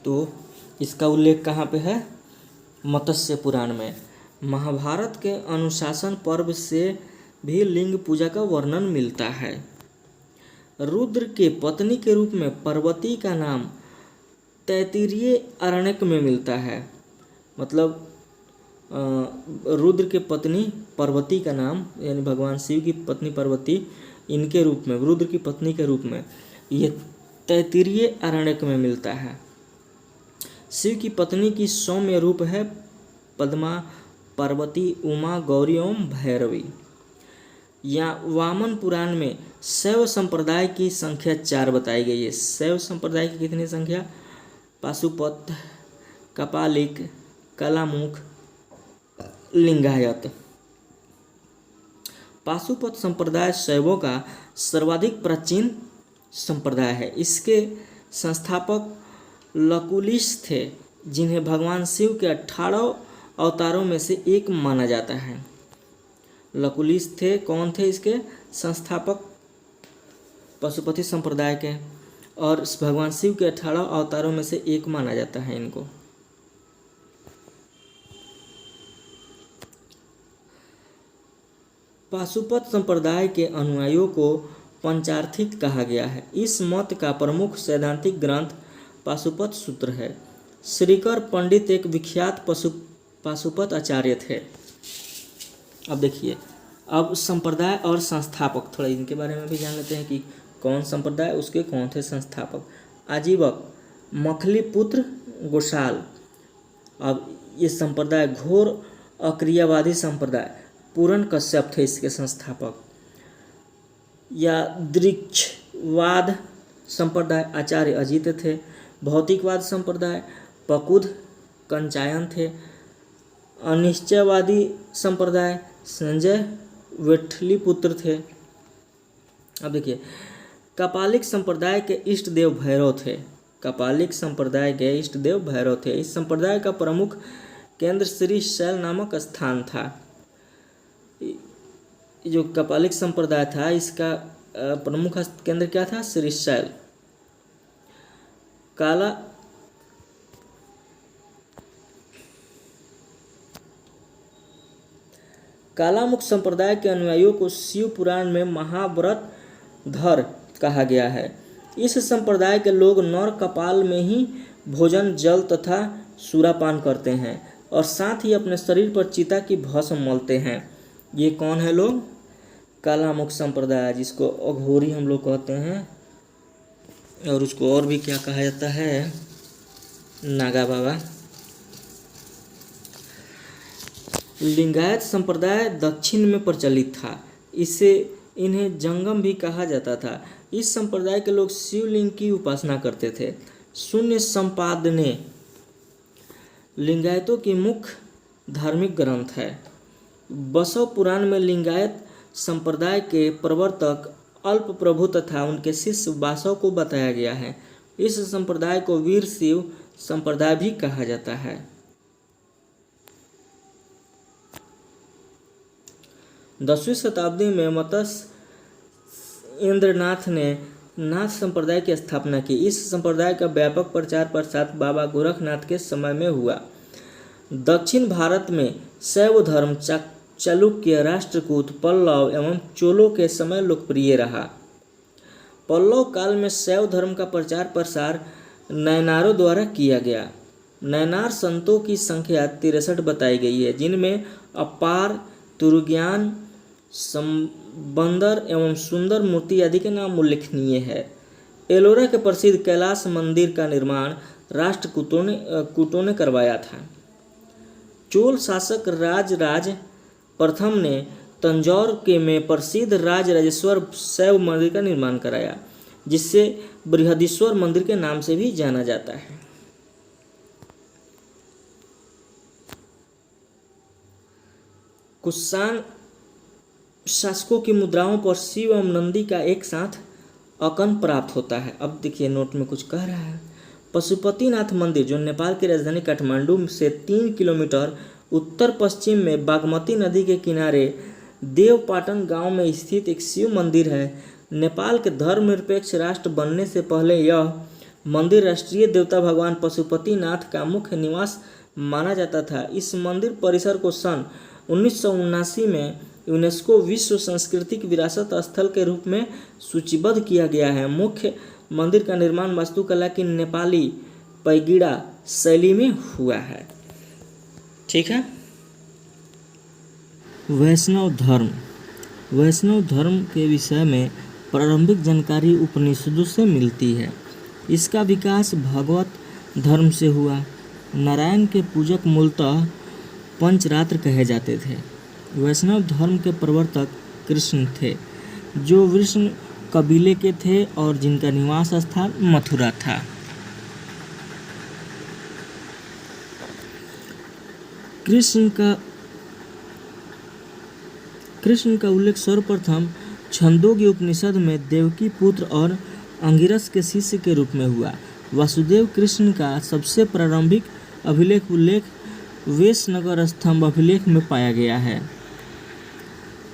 तो इसका उल्लेख कहाँ पे है? मत्स्य पुराण में। महाभारत के अनुशासन पर्व से भी लिंग पूजा का वर्णन मिलता है। रुद्र के पत्नी के रूप में पार्वती का नाम तैत्तिरीय अरण्यक में मिलता है, मतलब रुद्र के पत्नी पार्वती का नाम, यानी भगवान शिव की पत्नी पार्वती, इनके रूप में रुद्र की पत्नी के रूप में ये तैत्तिरीय अरण्यक में मिलता है। शिव की पत्नी की सौम्य रूप है पद्मा, पार्वती, उमा, गौरी एवं भैरवी। या वामन पुराण में शैव संप्रदाय की संख्या 4 बताई गई है। शैव संप्रदाय की कितनी संख्या? पाशुपत, कपालिक, कलामुख, लिंगायत। पाशुपत संप्रदाय शैवों का सर्वाधिक प्राचीन संप्रदाय है। इसके संस्थापक लकुलिश थे, जिन्हें भगवान शिव के 18 अवतारों में से एक माना जाता है। लकुलिश थे, कौन थे इसके संस्थापक? पशुपति संप्रदाय के, और भगवान शिव के 18 अवतारों में से एक माना जाता है इनको। पाशुपत संप्रदाय के अनुयायियों को पंचार्थिक कहा गया है। इस मत का प्रमुख सैद्धांतिक ग्रंथ पाशुपत सूत्र है। श्रीकर पंडित एक विख्यात पाशुपत आचार्य थे। अब देखिए, अब संप्रदाय और संस्थापक, थोड़ा इनके बारे में भी जान लेते हैं कि कौन संप्रदाय, उसके कौन थे संस्थापक। आजीवक, मखली पुत्र गोसाल। अब ये संप्रदाय घोर अक्रियावादी संप्रदाय, पूरन कश्यप थे इसके संस्थापक। या दृक्षवाद संप्रदाय आचार्य अजित थे। भौतिकवाद संप्रदाय पकुद कंचायन थे। अनिश्चयवादी संप्रदाय संजय वेठलीपुत्र थे। अब देखिए, कपालिक संप्रदाय के इष्ट देव भैरव थे। कपालिक संप्रदाय के इष्ट देव भैरव थे। इस संप्रदाय का प्रमुख केंद्र श्री शैल नामक स्थान था। जो कपालिक संप्रदाय था इसका प्रमुख केंद्र क्या था? श्री शैल। कालामुख संप्रदाय के अनुयायियों को शिव पुराण में महाव्रत धर कहा गया है। इस संप्रदाय के लोग नर कपाल में ही भोजन, जल तथा सूरापान करते हैं और साथ ही अपने शरीर पर चिता की भस्म मलते हैं। ये कौन है लोग? कालामुख संप्रदाय, जिसको अघोरी हम लोग कहते हैं, और उसको और भी क्या कहा जाता है? नागा बाबा। लिंगायत संप्रदाय दक्षिण में प्रचलित था। इन्हें जंगम भी कहा जाता था। इस संप्रदाय के लोग शिवलिंग की उपासना करते थे। शून्य संपादने लिंगायतों की मुख्य धार्मिक ग्रंथ है। बसव पुराण में लिंगायत संप्रदाय के प्रवर्तक अल्प प्रभु तथा उनके शिष्य वासव को बताया गया है। इस संप्रदाय को वीर शिव संप्रदाय भी कहा जाता है। 10वीं शताब्दी में मत्स्य इंद्रनाथ ने नाथ संप्रदाय की स्थापना की। इस संप्रदाय का व्यापक प्रचार प्रसार बाबा गोरखनाथ के समय में हुआ। दक्षिण भारत में शैव धर्म चालुक्य, राष्ट्रकूट, पल्लव एवं चोलों के समय लोकप्रिय रहा। पल्लव काल में शैव धर्म का प्रचार प्रसार नयनारों द्वारा किया गया। नयनार संतों की संख्या 63 बताई गई है, जिनमें अपार, तुरुज्ञान, संबंदर एवं सुंदर मूर्ति आदि के नाम उल्लेखनीय है। एलोरा के प्रसिद्ध कैलाश मंदिर का निर्माण राष्ट्रकूटों ने करवाया था। चोल शासक राजराज प्रथम ने तंजौर के में प्रसिद्ध राजराजेश्वर शैव मंदिर का निर्माण कराया, जिसे बृहदीश्वर मंदिर के नाम से भी जाना जाता है। कुषाण शासकों की मुद्राओं पर शिव एवं नंदी का एक साथ अकन प्राप्त होता है। अब देखिए नोट में कुछ कह रहा है। पशुपतिनाथ मंदिर, जो नेपाल की राजधानी काठमांडू से 3 किलोमीटर उत्तर पश्चिम में बागमती नदी के किनारे देवपाटन गांव में स्थित एक शिव मंदिर है। नेपाल के धर्मनिरपेक्ष राष्ट्र बनने से पहले यह मंदिर राष्ट्रीय देवता भगवान पशुपतिनाथ का मुख्य निवास माना जाता था। इस मंदिर परिसर को सन 1979 में यूनेस्को विश्व सांस्कृतिक विरासत स्थल के रूप में सूचीबद्ध किया गया है। मुख्य मंदिर का निर्माण वास्तुकला की नेपाली पैगिड़ा शैली में हुआ है। ठीक है। वैष्णव धर्म के विषय में प्रारंभिक जानकारी उपनिषदों से मिलती है। इसका विकास भगवत धर्म से हुआ। नारायण के पूजक मूलतः पंचरात्र कहे जाते थे। वैष्णव धर्म के प्रवर्तक कृष्ण थे, जो वृष्ण कबीले के थे और जिनका निवास स्थान मथुरा था। कृष्ण का उल्लेख सर्वप्रथम छंदोग्य उपनिषद में देवकी पुत्र और अंगिरस के शिष्य के रूप में हुआ। वासुदेव कृष्ण का सबसे प्रारंभिक उल्लेख वेशनगर स्तंभ अभिलेख में पाया गया है।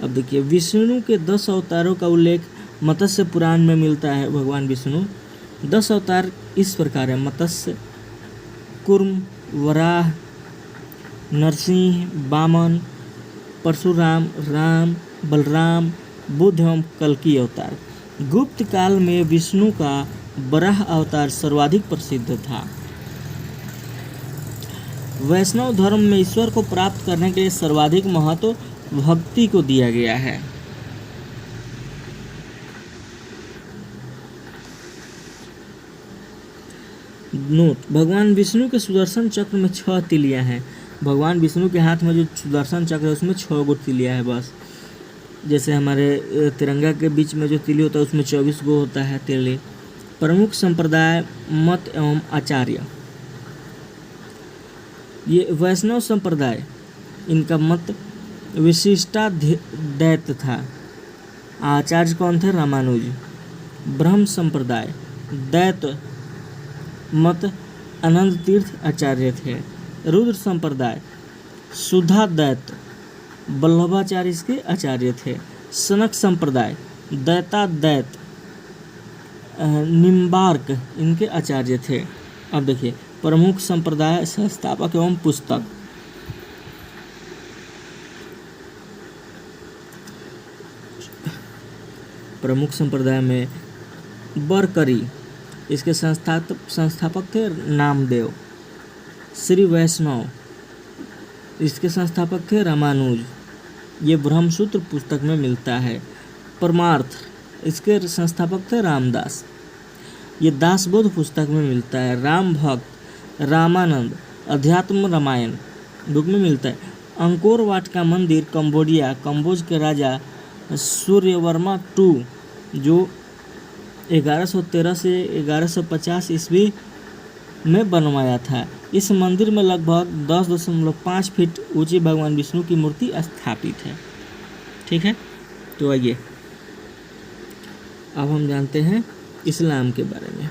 अब देखिए, विष्णु के 10 अवतारों का उल्लेख मत्स्य पुराण में मिलता है। भगवान विष्णु 10 अवतार इस प्रकार है: मत्स्य, कूर्म, वराह, नरसिंह, वामन, परशुराम, राम, बलराम, बुद्ध एवं कल्कि अवतार। गुप्त काल में विष्णु का वराह अवतार सर्वाधिक प्रसिद्ध था। वैष्णव धर्म में ईश्वर को प्राप्त करने के लिए सर्वाधिक महत्व भक्ति को दिया गया है। नोट, भगवान विष्णु के सुदर्शन चक्र में 6 तिलियाँ हैं। भगवान विष्णु के हाथ में जो सुदर्शन चक्र है उसमें 6 गो तिलियाँ है बस। जैसे हमारे तिरंगा के बीच में जो तिली होता है उसमें 24 गो होता है तिली। प्रमुख संप्रदाय, मत एवं आचार्य। ये वैष्णव संप्रदाय, इनका मत विशिष्टाद्वैत था। आचार्य कौन थे? रामानुज। ब्रह्म संप्रदाय, दैत मत आनंद तीर्थ आचार्य थे। रुद्र संप्रदाय, शुद्धाद्वैत वल्लभाचार्य इसके आचार्य थे। सनक संप्रदाय, दैताद्वैत निम्बार्क इनके आचार्य थे। अब देखिए प्रमुख संप्रदाय, संस्थापक एवं पुस्तक। प्रमुख संप्रदाय में बरकरी, इसके संस्थापक थे नामदेव। श्री वैष्णव, इसके संस्थापक थे रामानुज। ये ब्रह्मसूत्र पुस्तक में मिलता है। परमार्थ, इसके संस्थापक थे रामदास। ये दासबोध पुस्तक में मिलता है। राम भक्त, रामानंद, अध्यात्म रामायण बुक में मिलता है। अंकोर वाट का मंदिर कंबोडिया, कंबोज के राजा सूर्यवर्मा II जो 1113 से 1150 ईस्वी में बनवाया था। इस मंदिर में लगभग 10.5 फीट ऊंची भगवान विष्णु की मूर्ति स्थापित है। ठीक है, तो आइए अब हम जानते हैं इस्लाम के बारे में।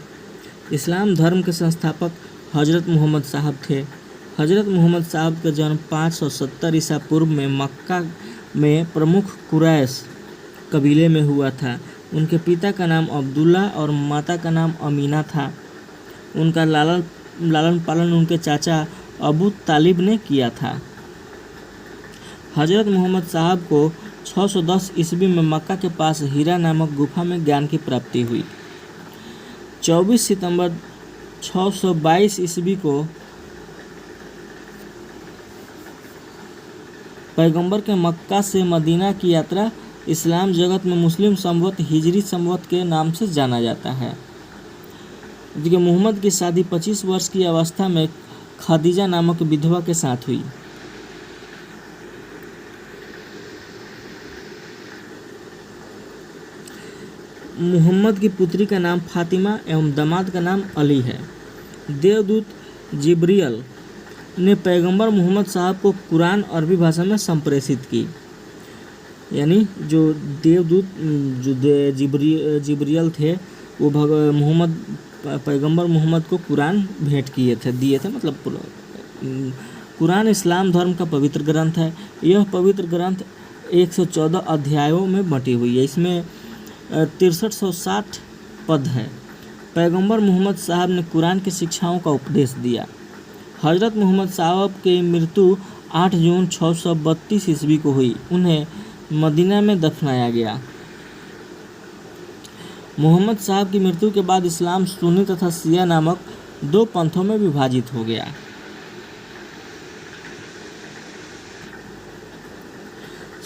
इस्लाम धर्म के संस्थापक हजरत मोहम्मद साहब थे। हजरत मोहम्मद साहब का जन्म 570 ईसा पूर्व में मक्का में प्रमुख कुरैश कबीले में हुआ था। उनके पिता का नाम अब्दुल्ला और माता का नाम अमीना था। उनका लालन पालन उनके चाचा अबू तालिब ने किया था। हजरत मोहम्मद साहब को 610 ईस्वी में मक्का के पास हीरा नामक गुफा में ज्ञान की प्राप्ति हुई। 24 सितंबर 622 ईस्वी को पैगंबर के मक्का से मदीना की यात्रा इस्लाम जगत में मुस्लिम संवत हिजरी संवत के नाम से जाना जाता है। देखिए मोहम्मद की शादी 25 वर्ष की अवस्था में खदीजा नामक विधवा के साथ हुई। मोहम्मद की पुत्री का नाम फातिमा एवं दामाद का नाम अली है। देवदूत जिब्रियल ने पैगंबर मोहम्मद साहब को कुरान अरबी भाषा में संप्रेषित की। यानी जो देवदूत जो जिब्रियल थे वो पैगंबर मोहम्मद को कुरान भेंट दिए थे मतलब कुरान इस्लाम धर्म का पवित्र ग्रंथ है। यह पवित्र ग्रंथ 114 अध्यायों में बटी हुई है। इसमें 6360 पद है। पैगंबर मोहम्मद साहब ने कुरान की शिक्षाओं का उपदेश दिया। हजरत मोहम्मद साहब की मृत्यु 8 जून 632 ईस्वी को हुई। उन्हें मदीना में दफनाया गया। मोहम्मद साहब की मृत्यु के बाद इस्लाम सुन्नी तथा शिया नामक 2 पंथों में विभाजित हो गया।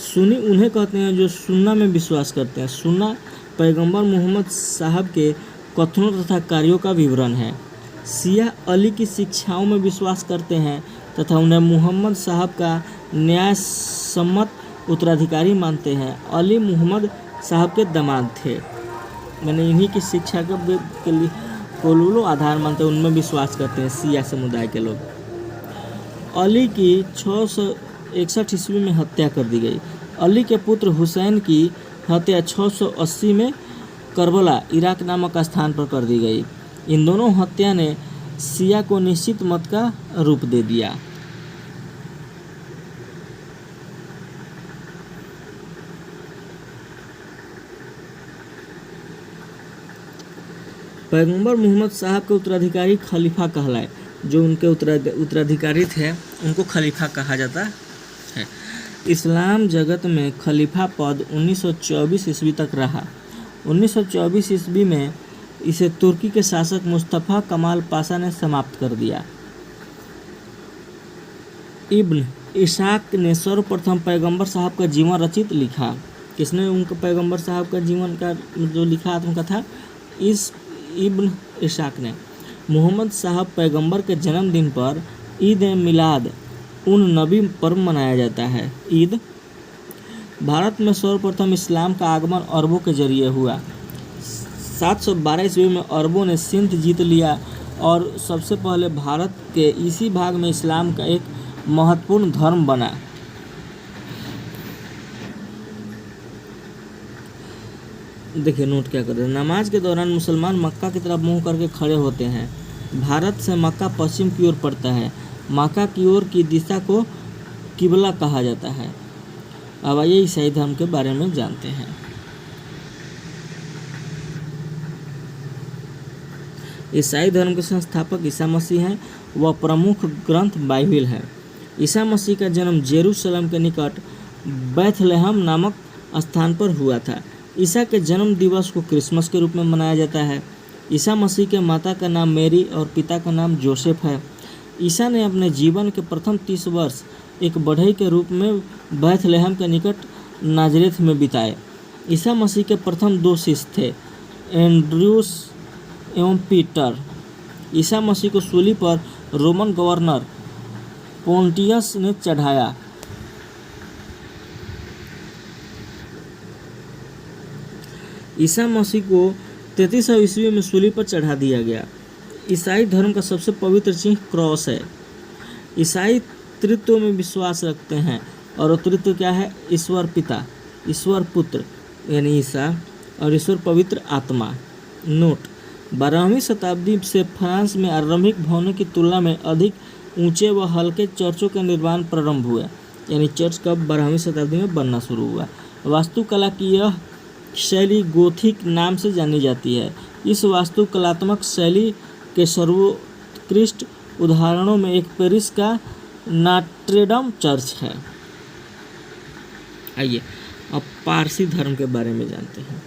सुन्नी उन्हें कहते हैं जो सुन्ना में विश्वास करते हैं। सुन्ना पैगंबर मोहम्मद साहब के कथनों तथा कार्यों का विवरण है। शिया अली की शिक्षाओं में विश्वास करते हैं तथा उन्हें मोहम्मद साहब का न्याय सम्मत उत्तराधिकारी मानते हैं। अली मोहम्मद साहब के दामाद थे। मैंने इन्हीं की शिक्षा के लिए को आधार मानते हैं, उनमें विश्वास करते हैं शिया समुदाय के लोग। अली की 661 ईस्वी में हत्या कर दी गई। अली के पुत्र हुसैन की हत्या 680 में करबला इराक नामक स्थान पर कर दी गई। इन दोनों हत्या ने शिया को निश्चित मत का रूप दे दिया। पैगंबर मोहम्मद साहब के उत्तराधिकारी खलीफा कहलाए। जो उनके उत्तराधिकारी थे उनको खलीफा कहा जाता है। इस्लाम जगत में खलीफा पद 1924 ईस्वी तक रहा। 1924 ईस्वी में इसे तुर्की के शासक मुस्तफ़ा कमाल पाशा ने समाप्त कर दिया। इब्न इसाक ने सर्वप्रथम पैगंबर साहब का जीवन रचित लिखा। किसने उनका पैगंबर साहब का जीवन का जो लिखा आत्मकथा? इब्न इसाक ने। मोहम्मद साहब पैगंबर के जन्मदिन पर ईद ए मिलाद उन नबी पर्व मनाया जाता है। ईद भारत में सर्वप्रथम इस्लाम का आगमन अरबों के जरिए हुआ। 712 ईस्वी में अरबों ने सिंध जीत लिया और सबसे पहले भारत के इसी भाग में इस्लाम का एक महत्वपूर्ण धर्म बना। देखिए नोट क्या कर रहे हैं। नमाज के दौरान मुसलमान मक्का की तरफ मुंह करके खड़े होते हैं। भारत से मक्का पश्चिम की ओर पड़ता है। मक्का की ओर की दिशा को किबला कहा जाता है। अब आइए ईसाई धर्म के बारे में जानते हैं। ईसाई धर्म के संस्थापक ईसा मसीह हैं। वह प्रमुख ग्रंथ बाइबिल है। ईसा मसीह का जन्म जेरूशलेम के निकट बैथलेहम नामक स्थान पर हुआ था। ईसा के जन्म दिवस को क्रिसमस के रूप में मनाया जाता है। ईसा मसीह के माता का नाम मैरी और पिता का नाम जोसेफ है। ईसा ने अपने जीवन के प्रथम 30 वर्ष एक बढ़ई के रूप में बैथलेहम के निकट नाजरेथ में बिताए। ईसा मसीह के प्रथम 2 शिष्य थे, एंड्रयूस एवं पीटर। ईसा मसीह को सूली पर रोमन गवर्नर पोंटियस ने चढ़ाया। ईसा मसीह को 33 ईस्वी में सूली पर चढ़ा दिया गया। ईसाई धर्म का सबसे पवित्र चिन्ह क्रॉस है। ईसाई त्रित्व में विश्वास रखते हैं और त्रित्व क्या है? ईश्वर पिता, ईश्वर पुत्र यानी ईसा और ईश्वर पवित्र आत्मा। नोट 12वीं शताब्दी से फ्रांस में आरंभिक भवनों की तुलना में अधिक ऊंचे व हल्के चर्चों का निर्माण प्रारंभ हुए। यानी चर्च कब 12वीं शताब्दी में बनना शुरू हुआ। वास्तुकला की यह शैली गोथिक नाम से जानी जाती है। इस वास्तुकलात्मक शैली के सर्वोत्कृष्ट उदाहरणों में एक पेरिस का नॉट्रे-डेम चर्च है। आइए अब पारसी धर्म के बारे में जानते हैं।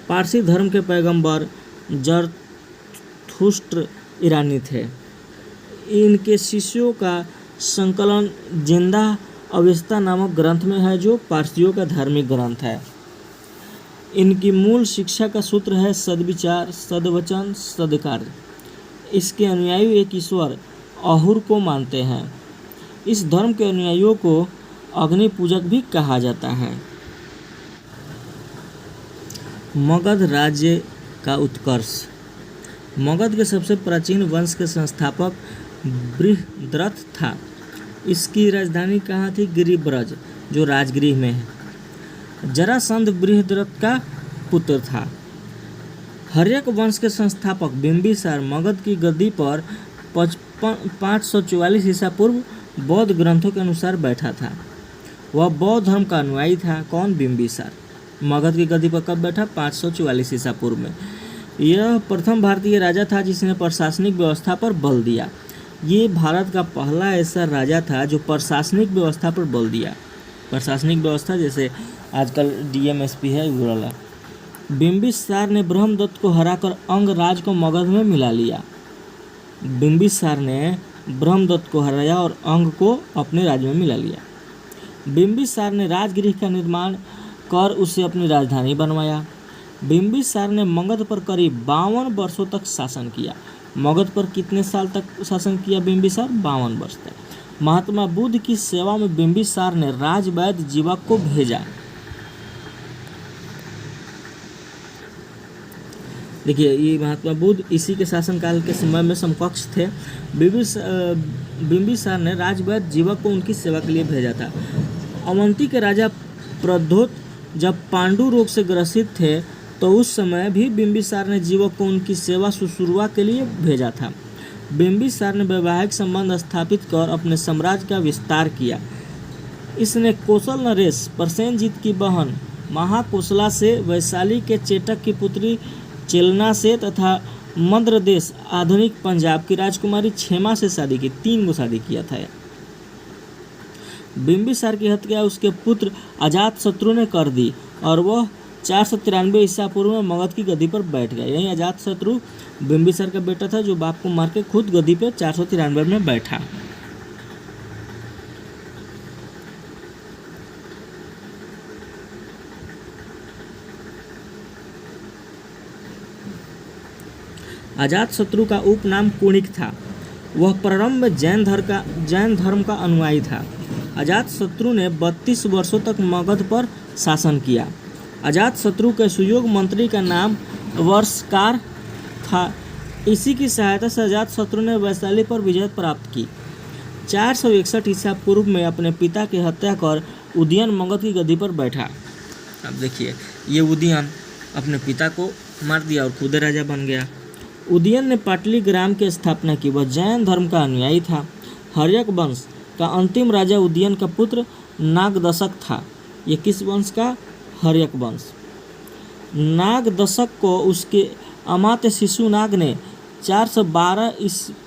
पारसी धर्म के पैगंबर जरथुस्त्र ईरानी थे। इनके शिष्यों का संकलन जिंदा अवेस्ता नामक ग्रंथ में है, जो पारसियों का धार्मिक ग्रंथ है। इनकी मूल शिक्षा का सूत्र है सद्विचार, सद्वचन, सद्कार्य। इसके अनुयायी एक ईश्वर अहुर को मानते हैं। इस धर्म के अनुयायियों को अग्नि पूजक भी कहा जाता है। मगध राज्य का उत्कर्ष। मगध के सबसे प्राचीन वंश के संस्थापक बृहद्रथ था। इसकी राजधानी कहाँ थी? गिरिब्रज, जो राजगृह में है। जरासंध बृहद्रथ का पुत्र था। हर्यक वंश के संस्थापक बिंबिसार मगध की गद्दी पर 544 ईसा पूर्व बौद्ध ग्रंथों के अनुसार बैठा था। वह बौद्ध धर्म का अनुयायी था। कौन? बिंबिसार। मगध की गद्दी पर कब बैठा? 544 ईसा पूर्व में। यह प्रथम भारतीय राजा था जिसने प्रशासनिक व्यवस्था पर बल दिया। ये भारत का पहला ऐसा राजा था जो प्रशासनिक व्यवस्था पर बल दिया। प्रशासनिक व्यवस्था जैसे आजकल डीएम एसपी है वो वाला। बिंबिसार ने ब्रह्मदत्त को हराकर अंग राज को मगध में मिला लिया। बिंबिसार ने ब्रह्मदत्त को हराया और अंग को अपने राज्य में मिला लिया। बिंबिसार ने राजगृह का निर्माण कर उसे अपनी राजधानी बनवाया। बिंबिसार ने मगध पर करीब 52 वर्षों तक शासन किया। मगध पर कितने साल तक शासन किया बिंबिसार? 52 वर्ष तक। महात्मा बुद्ध की सेवा में बिंबिसार ने राजवैद्य जीवक को भेजा। देखिए ये महात्मा बुद्ध इसी के शासनकाल के समय में समकक्ष थे। बिंबिसार ने राजवैद्य जीवक को उनकी सेवा के लिए भेजा था। अवंती के राजा प्रद्योत जब पांडु रोग से ग्रसित थे तो उस समय भी बिंबिसार ने जीवक को उनकी सेवा शुश्रूषा के लिए भेजा था। बिंबिसार ने वैवाहिक संबंध स्थापित कर अपने साम्राज्य का विस्तार किया। इसने कौशल नरेश प्रसेनजीत की बहन महाकोशला से, वैशाली के चेटक की पुत्री चेलना से तथा मद्र देश आधुनिक पंजाब की राजकुमारी क्षेमा से शादी की। 3 गो शादी किया था। बिंबिसार की हत्या उसके पुत्र अजातशत्रु ने कर दी और वह 493 ईसा पूर्व में मगध की गद्दी पर बैठ गया। यही अजातशत्रु बिंबिसार का बेटा था जो बाप को मार के खुद गद्दी पे 493 में बैठा। अजातशत्रु का उपनाम कुणिक था। वह प्रारंभ में जैन धर्म का अनुयायी था। अजातशत्रु ने 32 वर्षों तक मगध पर शासन किया। अजातशत्रु के सुयोग मंत्री का नाम वर्षकार था। इसी की सहायता से अजातशत्रु ने वैशाली पर विजय प्राप्त की। 461 ईसा पूर्व में अपने पिता की हत्या कर उदयन मगध की गद्दी पर बैठा। अब देखिए, ये उदयन अपने पिता को मार दिया और खुद राजा बन गया। उदयन ने पाटली ग्राम की स्थापना की। वह जैन धर्म का अनुयायी था। हर्यक वंश का अंतिम राजा उदयन का पुत्र नागदशक था। ये किस वंश का? हर्यक वंश। नागदशक को उसके अमात्य शिशुनाग ने 412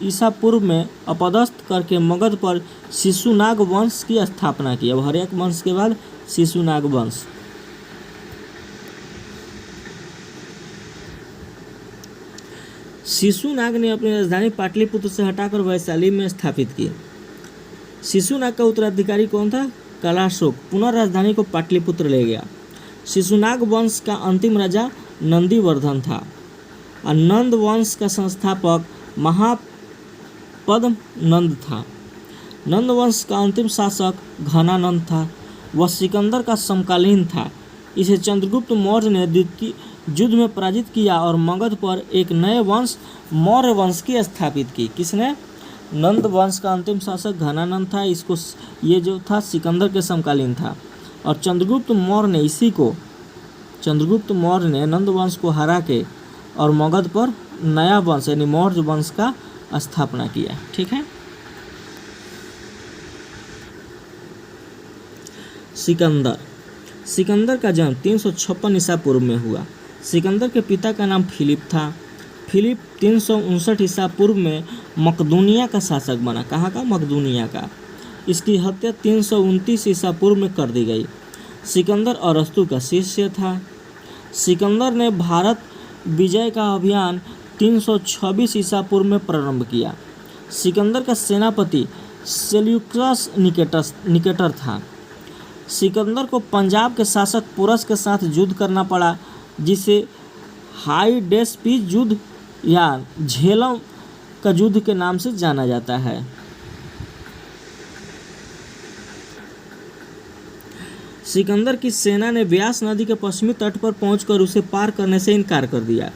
ईसा पूर्व में अपदस्थ करके मगध पर शिशुनाग वंश की स्थापना की। अब हर्यक वंश के बाद शिशुनाग वंश। शिशुनाग ने अपनी राजधानी पाटलिपुत्र से हटाकर वैशाली में स्थापित की। शिशुनाग का उत्तराधिकारी कौन था? कलाशोक पुनः राजधानी को पाटलिपुत्र ले गया। शिशुनाग वंश का अंतिम राजा नंदीवर्धन था और नंद वंश का संस्थापक महापद्म नंद था। नंद वंश का अंतिम शासक घनानंद था। वह सिकंदर का समकालीन था। इसे चंद्रगुप्त मौर्य ने द्वितीय युद्ध में पराजित किया और मगध पर एक नए वंश मौर्य वंश की स्थापित की। किसने? नंद वंश का अंतिम शासक घनानंद था। इसको ये जो था सिकंदर के समकालीन था और चंद्रगुप्त मौर्य ने नंद वंश को हरा के और मगध पर नया वंश यानी मौर्य वंश का स्थापना किया। ठीक है। सिकंदर का जन्म 356 ईसा पूर्व में हुआ। सिकंदर के पिता का नाम फिलिप था। फिलिप 359 ईसा पूर्व में मकदूनिया का शासक बना। कहाँ का? मकदूनिया का। इसकी हत्या 329 ईसा पूर्व में कर दी गई। सिकंदर अरस्तु का शिष्य था। सिकंदर ने भारत विजय का अभियान 326 ईसा पूर्व में प्रारंभ किया। सिकंदर का सेनापति सेल्यूकस निकेटर था। सिकंदर को पंजाब के शासक पोरस के साथ युद्ध करना पड़ा, जिसे हाइडेस्पीज युद्ध या झेलम का युद्ध के नाम से जाना जाता है। सिकंदर की सेना ने व्यास नदी के पश्चिमी तट पर पहुंचकर उसे पार करने से इनकार कर दिया।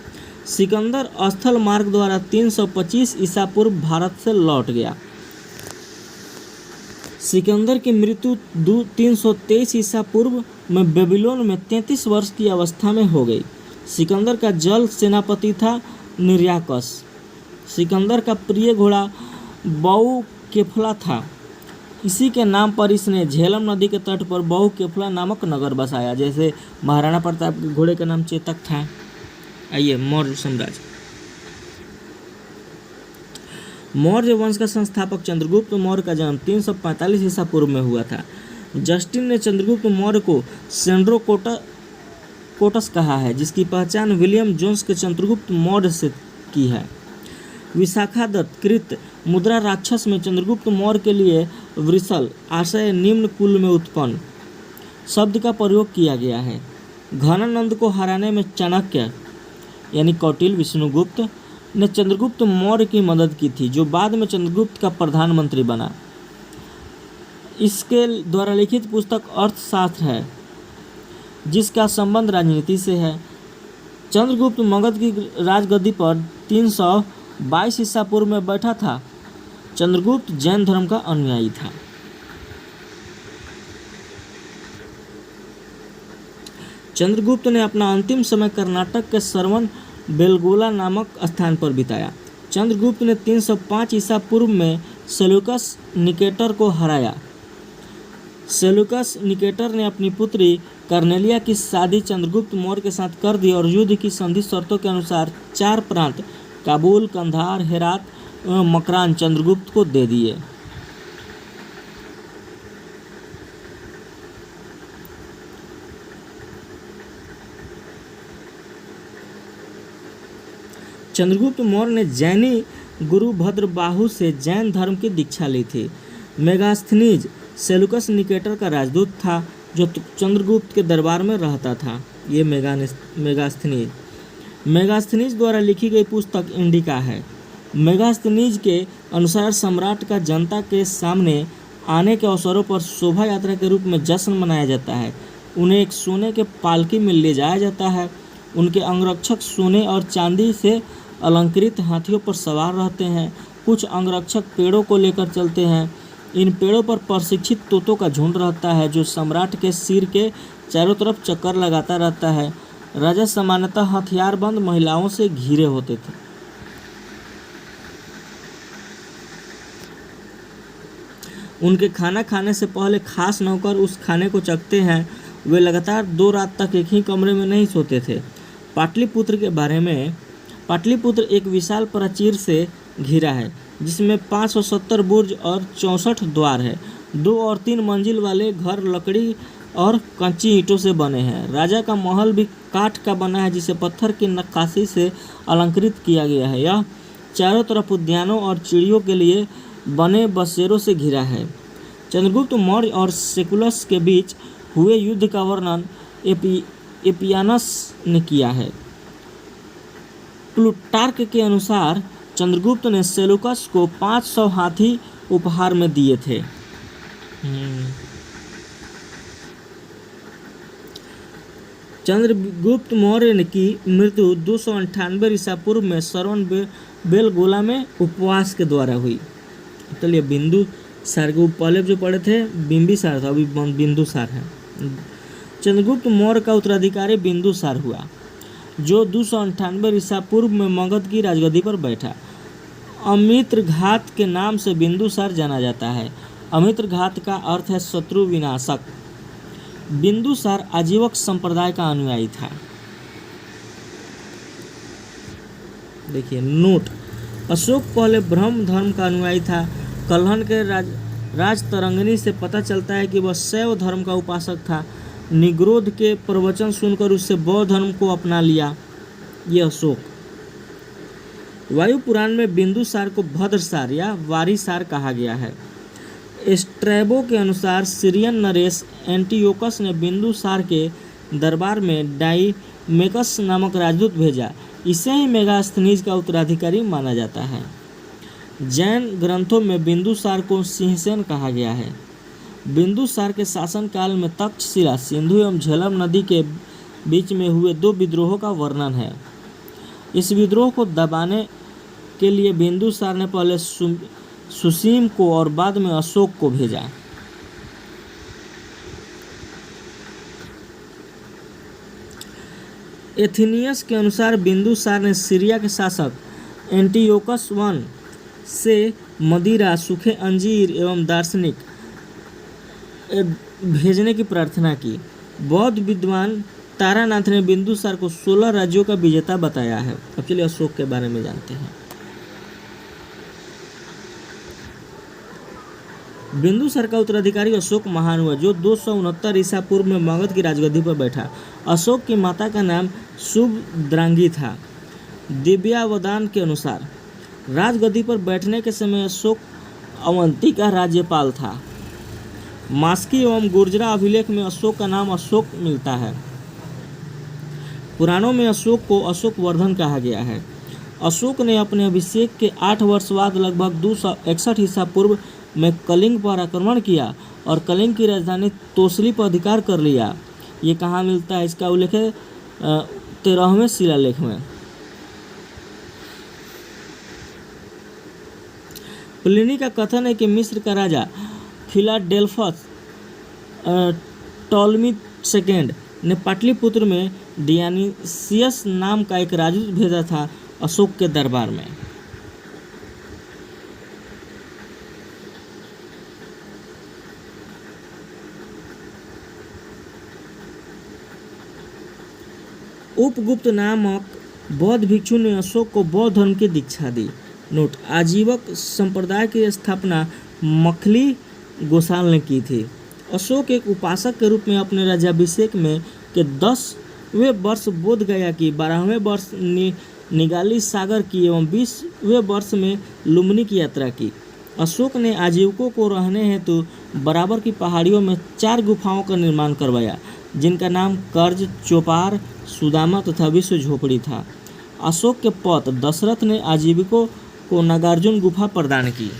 सिकंदर स्थल मार्ग द्वारा 325 ईसा पूर्व भारत से लौट गया। सिकंदर की मृत्यु 323 ईसा पूर्व में बेबीलोन में 33 वर्ष की अवस्था में हो गई। सिकंदर का जल सेनापति था निर्याकस। सिकंदर का प्रिय घोड़ा बहु केफला था। इसी के नाम पर इसने झेलम नदी के तट पर बहु केफला नामक नगर बसाया। जैसे महाराणा प्रताप के घोड़े का नाम चेतक था। आइए, मौर्य साम्राज्य। मौर्य वंश का संस्थापक चंद्रगुप्त मौर्य का जन्म 345 ईसा पूर्व में हुआ था। जस्टिन ने चंद्रगुप्त मौर्य को सेंड्रोकोटस कहा है, जिसकी पहचान विलियम जोन्स के चंद्रगुप्त मौर्य से की है। विशाखादत्त कृत मुद्रा राक्षस में चंद्रगुप्त मौर्य के लिए वृषल आशय निम्न कुल में उत्पन्न शब्द का प्रयोग किया गया है। घनानंद को हराने में चाणक्य यानी कौटिल्य विष्णुगुप्त ने चंद्रगुप्त मौर्य की मदद की थी, जो बाद में चंद्रगुप्त का प्रधानमंत्री बना। इसके द्वारा लिखित पुस्तक अर्थशास्त्र है, जिसका संबंध राजनीति से है। चंद्रगुप्त मगध की राजगद्दी पर 322 ईसा पूर्व में बैठा था। चंद्रगुप्त जैन धर्म का अनुयायी था। चंद्रगुप्त ने अपना अंतिम समय कर्नाटक के सरवन बेलगोला नामक स्थान पर बिताया। चंद्रगुप्त ने 305 ईसा पूर्व में सेल्यूकस निकेटर को हराया। सेल्यूकस निकेटर ने अपनी पुत्री कर्नेलिया की शादी चंद्रगुप्त मौर्य के साथ कर दी और युद्ध की संधि शर्तों के अनुसार 4 प्रांत काबुल, कंधार, हेरात एवं मकरान चंद्रगुप्त को दे दिए। चंद्रगुप्त मौर्य ने जैनी गुरु भद्रबाहु से जैन धर्म की दीक्षा ली थी। मेगास्थनीज सेल्यूकस निकेटर का राजदूत था, जो चंद्रगुप्त के दरबार में रहता था। ये मेगास्थनीज मेगास्थनीज द्वारा लिखी गई पुस्तक इंडिका है। मेगास्थनीज के अनुसार सम्राट का जनता के सामने आने के अवसरों पर शोभा यात्रा के रूप में जश्न मनाया जाता है। उन्हें एक सोने के पालकी में ले जाया जाता है। उनके अंगरक्षक सोने और चांदी से अलंकृत हाथियों पर सवार रहते हैं। कुछ अंगरक्षक पेड़ों को लेकर चलते हैं। इन पेड़ों पर प्रशिक्षित तोतों का झुंड रहता है जो सम्राट के सिर के चारों तरफ चक्कर लगाता रहता है। राजा सामान्यतः हथियारबंद महिलाओं से घिरे होते थे। उनके खाना खाने से पहले खास नौकर उस खाने को चखते हैं। वे लगातार 2 रात तक एक ही कमरे में नहीं सोते थे। पाटलिपुत्र के बारे में, पाटलिपुत्र एक विशाल प्राचीर से घिरा है जिसमें 570 बुर्ज और 64 द्वार है। 2 और 3 मंजिल वाले घर लकड़ी और कच्ची ईंटों से बने हैं। राजा का महल भी काठ का बना है जिसे पत्थर की नक्काशी से अलंकृत किया गया है। यह चारों तरफ उद्यानों और चिड़ियों के लिए बने बसेरों से घिरा है। चंद्रगुप्त मौर्य और सेकुलस के बीच हुए युद्ध का वर्णन एपियानस ने किया है। प्लूटार्क के अनुसार चंद्रगुप्त ने सेलुकस को 500 हाथी उपहार में दिए थे। चंद्रगुप्त मौर्य की मृत्यु 298 ईसा पूर्व में श्रवण बेलगोला में उपवास के द्वारा हुई। चलिए बिंदुसार को पहले जो पढ़े थे बिंबिसार था, अभी बिंदुसार है। चंद्रगुप्त मौर्य का उत्तराधिकारी बिंदुसार हुआ जो 298 ईसा पूर्व में मगध की राजगद्दी पर बैठा। अमित्रघात के नाम से बिंदुसार जाना जाता है। अमित्रघात का अर्थ है शत्रु विनाशक। बिंदुसार आजीवक संप्रदाय का अनुयायी था। देखिए नोट, अशोक पहले ब्रह्म धर्म का अनुयायी था। कल्हण के राजतरंगिणी से पता चलता है कि वह शैव धर्म का उपासक था। निग्रोध के प्रवचन सुनकर उससे बौद्ध धर्म को अपना लिया। ये अशोक। वायु पुराण में बिंदुसार को भद्रसार या वारिसार कहा गया है। स्ट्रैबो के अनुसार सीरियन नरेश एंटियोकस ने बिंदुसार के दरबार में डाइमेकस नामक राजदूत भेजा। इसे ही मेगास्थनीज का उत्तराधिकारी माना जाता है। जैन ग्रंथों में बिंदुसार को सिंहसेन कहा गया है। बिंदुसार के शासनकाल में तक्षशिला, सिंधु एवं झेलम नदी के बीच में हुए 2 विद्रोहों का वर्णन है। इस विद्रोह को दबाने के लिए बिंदुसार ने पहले सुसीम को और बाद में अशोक को भेजा। एथिनियस के अनुसार बिंदुसार ने सीरिया के शासक एंटियोकस I से मदिरा, सूखे अंजीर एवं दार्शनिक भेजने की प्रार्थना की। बौद्ध विद्वान तारानाथ ने बिंदुसार को 16 राज्यों का विजेता बताया है। अब चलिए अशोक के बारे में जानते हैं। बिंदुसार का उत्तराधिकारी अशोक महान हुआ जो 269 ईसा पूर्व में मगध की राजगद्दी पर बैठा। अशोक की माता का नाम शुभद्रांगी था। दिव्यावदान के अनुसार राजगद्दी पर बैठने के समय अशोक अवंती का राज्यपाल था। मास्की एवं गुर्जरा अभिलेख में अशोक का नाम अशोक मिलता है। पुराणों में अशोक को अशोक वर्धन कहा गया है। अशोक ने अपने अभिषेक के 8 वर्ष बाद लगभग 261 ईसा पूर्व में कलिंग पर आक्रमण किया और कलिंग की राजधानी तोसली पर अधिकार कर लिया। ये कहाँ मिलता है? इसका उल्लेख है 13वें शिलालेख में। प्लिनी का कथन है कि मिस्र का राजा फिलाडेल्फस टॉलमी II ने पाटलिपुत्र में डियानिसियस नाम का एक राजदूत भेजा था अशोक के दरबार में। उपगुप्त नामक बौद्ध भिक्षु ने अशोक को बौद्ध धर्म की दीक्षा दी। नोट, आजीवक संप्रदाय की स्थापना मखली गोसाल ने की थी। अशोक एक उपासक के रूप में अपने राज्याभिषेक में के 10वें वर्ष बोध गया की, 12वें वर्ष निगाली सागर की एवं 20वें वर्ष में लुम्बिनी की यात्रा की। अशोक ने आजीवकों को रहने हेतु बराबर की पहाड़ियों में 4 गुफाओं का निर्माण करवाया जिनका नाम कर्ज, चोपार, सुदामा तथा विश्व झोपड़ी था। अशोक के पौत्र दशरथ ने आजीविकों को नागार्जुन गुफा प्रदान की।